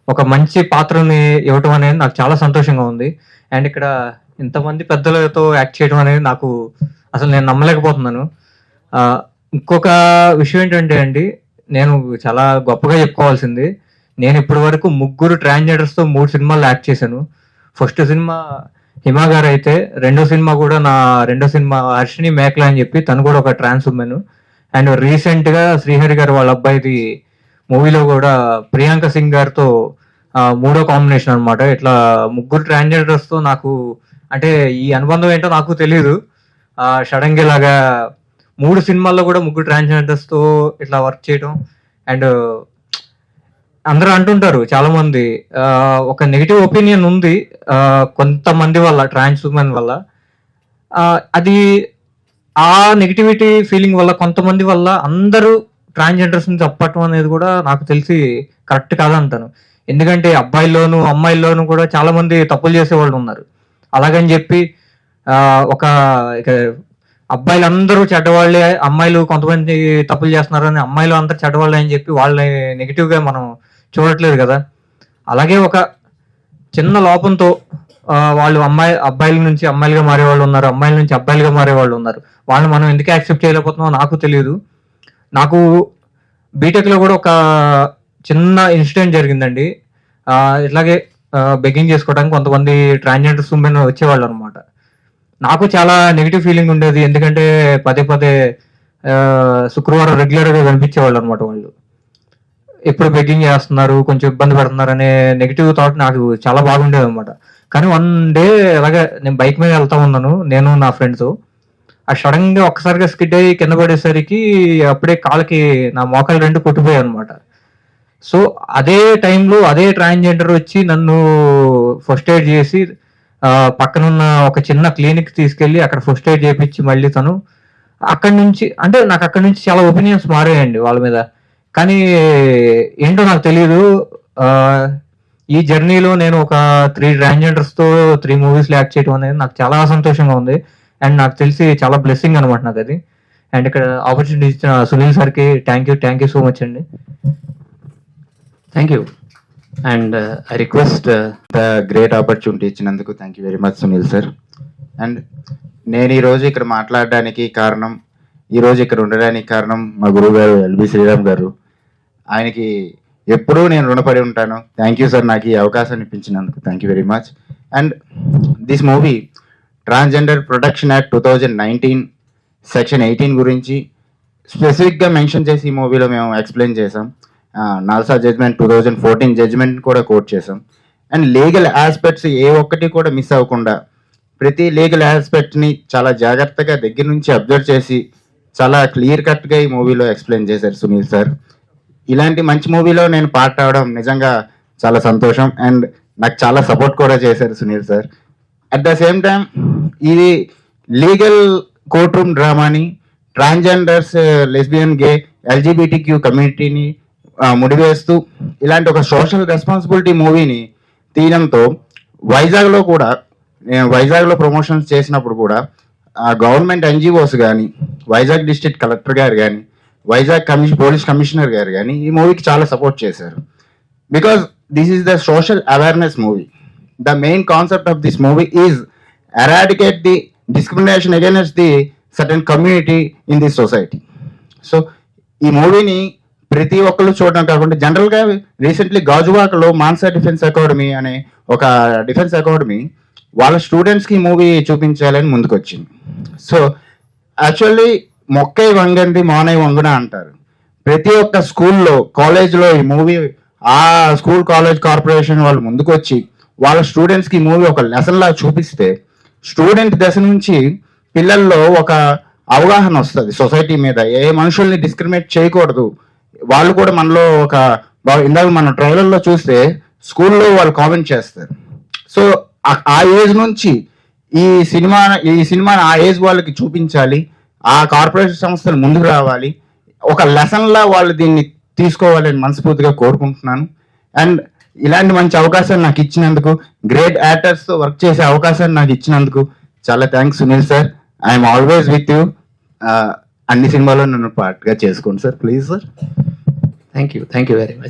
[SPEAKER 8] ఒక మంచి పాత్రని ఇవ్వటం అనేది నాకు చాలా సంతోషంగా ఉంది. అండ్ ఇక్కడ ఇంతమంది పెద్దలతో యాక్ట్ చేయడం అనేది నాకు అసలు నేను నమ్మలేకపోతున్నాను. ఇంకొక విషయం ఏంటంటే అండి, నేను చాలా గొప్పగా చెప్పుకోవాల్సింది, నేను ఇప్పటి వరకు 3 ట్రాన్స్జెండర్స్తో 3 సినిమాలు యాక్ట్ చేశాను. ఫస్ట్ సినిమా హిమా గారు అయితే, రెండో సినిమా కూడా నా రెండో సినిమా హర్షిని మేకలా అని చెప్పి తను కూడా ఒక ట్రాన్స్ ఉమెన్. అండ్ రీసెంట్గా శ్రీహరి గారు వాళ్ళ అబ్బాయిది మూవీలో కూడా ప్రియాంక సింగ్ గారితో మూడో కాంబినేషన్ అనమాట. ఇట్లా ముగ్గురు ట్రాన్స్జెండర్స్తో నాకు అంటే ఈ అనుబంధం ఏంటో నాకు తెలియదు. సడన్గా ఇలాగా 3 సినిమాల్లో కూడా ముగ్గురు ట్రాన్స్జెండర్స్తో ఇట్లా వర్క్ చేయడం. అండ్ అందరూ అంటుంటారు చాలా మంది, ఒక నెగిటివ్ ఒపీనియన్ ఉంది కొంతమంది వల్ల, ట్రాన్స్ ఉమెన్ వల్ల. అది ఆ నెగిటివిటీ ఫీలింగ్ వల్ల, కొంతమంది వల్ల అందరూ ట్రాన్స్జెండర్స్ని చెప్పటం అనేది కూడా నాకు తెలిసి కరెక్ట్ కాదంటాను. ఎందుకంటే అబ్బాయిల్లోనూ అమ్మాయిల్లోనూ కూడా చాలా మంది తప్పులు చేసేవాళ్ళు ఉన్నారు. అలాగని చెప్పి ఒక ఇక అబ్బాయిలు అందరూ చెడ్డవాళ్ళే, అమ్మాయిలు కొంతమంది తప్పులు చేస్తున్నారని అమ్మాయిలు అందరూ చెడ్డవాళ్ళే అని చెప్పి వాళ్ళని నెగిటివ్గా మనం చూడట్లేదు కదా. అలాగే ఒక చిన్న లోపంతో వాళ్ళు అబ్బాయిల నుంచి అమ్మాయిలుగా మారే వాళ్ళు ఉన్నారు, అమ్మాయిల నుంచి అబ్బాయిలుగా మారే వాళ్ళు ఉన్నారు. వాళ్ళని మనం ఎందుకు యాక్సెప్ట్ చేయలేకపోతున్నామో నాకు తెలియదు. నాకు బీటెక్లో కూడా ఒక చిన్న ఇన్సిడెంట్ జరిగిందండి. ఇట్లాగే బెగ్గింగ్ చేసుకోవడానికి కొంతమంది ట్రాన్స్జెండర్స్ ఉమెన్ వచ్చేవాళ్ళు అనమాట. నాకు చాలా నెగిటివ్ ఫీలింగ్ ఉండేది, ఎందుకంటే పదే పదే శుక్రవారం రెగ్యులర్గా కనిపించేవాళ్ళు అనమాట. వాళ్ళు ఎప్పుడు బెగ్గింగ్ చేస్తున్నారు, కొంచెం ఇబ్బంది పెడుతున్నారు అనే నెగిటివ్ థాట్ నాకు చాలా బాగుండేది అనమాట. కానీ వన్ డే అలాగే నేను బైక్ మీద వెళ్తా ఉన్నాను, నేను నా ఫ్రెండ్స్. ఆ సడన్గా ఒక్కసారిగా స్కిడ్ అయ్యి కింద పడేసరికి అప్పుడే కాళ్ళకి నా మోకాలు 2 కొట్టిపోయాయి అనమాట. సో అదే టైంలో అదే ట్రాన్స్జెండర్ వచ్చి నన్ను ఫస్ట్ ఎయిడ్ చేసి పక్కనున్న ఒక చిన్న క్లినిక్ తీసుకెళ్ళి అక్కడ ఫస్ట్ ఎయిడ్ చేయించి మళ్ళీ తను అక్కడి నుంచి, అంటే నాకు అక్కడి నుంచి చాలా ఒపీనియన్స్ మారాయండి వాళ్ళ మీద. కానీ ఏంటో నాకు తెలియదు, ఈ జర్నీలో నేను ఒక 3 ట్రాన్స్జెండర్స్తో 3 మూవీస్లో యాక్ట్ చేయడం అనేది నాకు చాలా సంతోషంగా ఉంది. అండ్ నాకు తెలిసి చాలా బ్లెస్సింగ్ అనమాట నాకు అది. అండ్ ఇక్కడ ఆపర్చునిటీ ఇచ్చిన సునీల్ సార్కి థ్యాంక్ యూ సో మచ్ అండి.
[SPEAKER 9] Thank you. And I request the great opportunity ఇచ్చినందుకు thank you very much Sunil sir. And నేను ఈరోజు ఇక్కడ మాట్లాడడానికి కారణం, ఈరోజు ఇక్కడ ఉండడానికి కారణం మా గురువు గారు ఎల్బి శ్రీరామ్ గారు. ఆయనకి ఎప్పుడూ నేను రుణపడి ఉంటాను. థ్యాంక్ యూ సార్, నాకు ఈ అవకాశాన్ని ఇప్పించినందుకు thank you very much. And this movie transgender protection act 2019 section 18 గురించి స్పెసిఫిక్గా మెన్షన్ చేసి ఈ మూవీలో మేము ఎక్స్ప్లెయిన్ చేసాం. నాల్సా జడ్జ్మెంట్ 2014 జడ్జ్మెంట్ కూడా కోట్ చేసాం. అండ్ లీగల్ ఆస్పెక్ట్స్ ఏ ఒక్కటి కూడా మిస్ అవ్వకుండా ప్రతి లీగల్ ఆస్పెక్ట్ని చాలా జాగ్రత్తగా దగ్గర నుంచి అబ్జర్వ్ చేసి చాలా క్లియర్ కట్గా ఈ మూవీలో ఎక్స్ప్లెయిన్ చేశారు సునీల్ సార్. ఇలాంటి మంచి మూవీలో నేను పార్ట్ అవడం నిజంగా చాలా సంతోషం. అండ్ నాకు చాలా సపోర్ట్ కూడా చేశారు Sunil sir. At the same time ఇది లీగల్ కోర్ట్ రూమ్ డ్రామాని ట్రాన్స్జెండర్స్, లెస్బియన్, గే, ఎల్జీబీటీక్యూ కమ్యూనిటీని ముడివేస్తూ ఇలాంటి ఒక సోషల్ రెస్పాన్సిబిలిటీ మూవీని తీయడంతో నేను వైజాగ్లో ప్రమోషన్స్ చేసినప్పుడు కూడా గవర్నమెంట్ ఎన్జిఓస్ కానీ, వైజాగ్ డిస్ట్రిక్ట్ కలెక్టర్ గారు కానీ, వైజాగ్ పోలీస్ కమిషనర్ గారు కానీ ఈ మూవీకి చాలా సపోర్ట్ చేశారు. Because this is the social awareness movie. The main concept of this movie is eradicate the discrimination against the certain community in this society. So ఈ మూవీని ప్రతి ఒక్కరు చూడడం కాకుండా జనరల్గా రీసెంట్లీ గాజువాకలో మాన్సా డిఫెన్స్ అకాడమీ అనే ఒక డిఫెన్స్ అకాడమీ వాళ్ళ స్టూడెంట్స్కి ఈ మూవీ చూపించాలని ముందుకు వచ్చింది. సో యాక్చువల్లీ మొక్కై వంగంది మానై వంగున అంటారు. ప్రతి ఒక్క స్కూల్లో, కాలేజ్లో ఈ మూవీ ఆ స్కూల్ కాలేజ్ కార్పొరేషన్ వాళ్ళు ముందుకు వచ్చి వాళ్ళ స్టూడెంట్స్కి ఈ మూవీ ఒక లెసన్ లా చూపిస్తే స్టూడెంట్ దశ నుంచి పిల్లల్లో ఒక అవగాహన వస్తుంది సొసైటీ మీద. ఏ మనుషుల్ని డిస్క్రిమినేట్ చేయకూడదు. వాళ్ళు కూడా మనలో ఒక ఇందాక మన ట్రైలర్లో చూస్తే స్కూల్లో వాళ్ళు కామెంట్ చేస్తారు. సో ఆ ఏజ్ నుంచి ఈ సినిమాని ఆ ఏజ్ వాళ్ళకి చూపించాలి. ఆ కార్పొరేషన్ సంస్థలు ముందుకు రావాలి. ఒక లెసన్లా వాళ్ళు దీన్ని తీసుకోవాలని మనస్ఫూర్తిగా కోరుకుంటున్నాను. అండ్ ఇలాంటి మంచి అవకాశాన్ని నాకు ఇచ్చినందుకు, గ్రేట్ యాక్టర్స్తో వర్క్ చేసే అవకాశాన్ని నాకు ఇచ్చినందుకు చాలా thanks Sunil sir. I'm always with you. అన్ని సినిమాలో నన్ను పార్ట్గా చేసుకోండి sir, please sir. Thank you very much.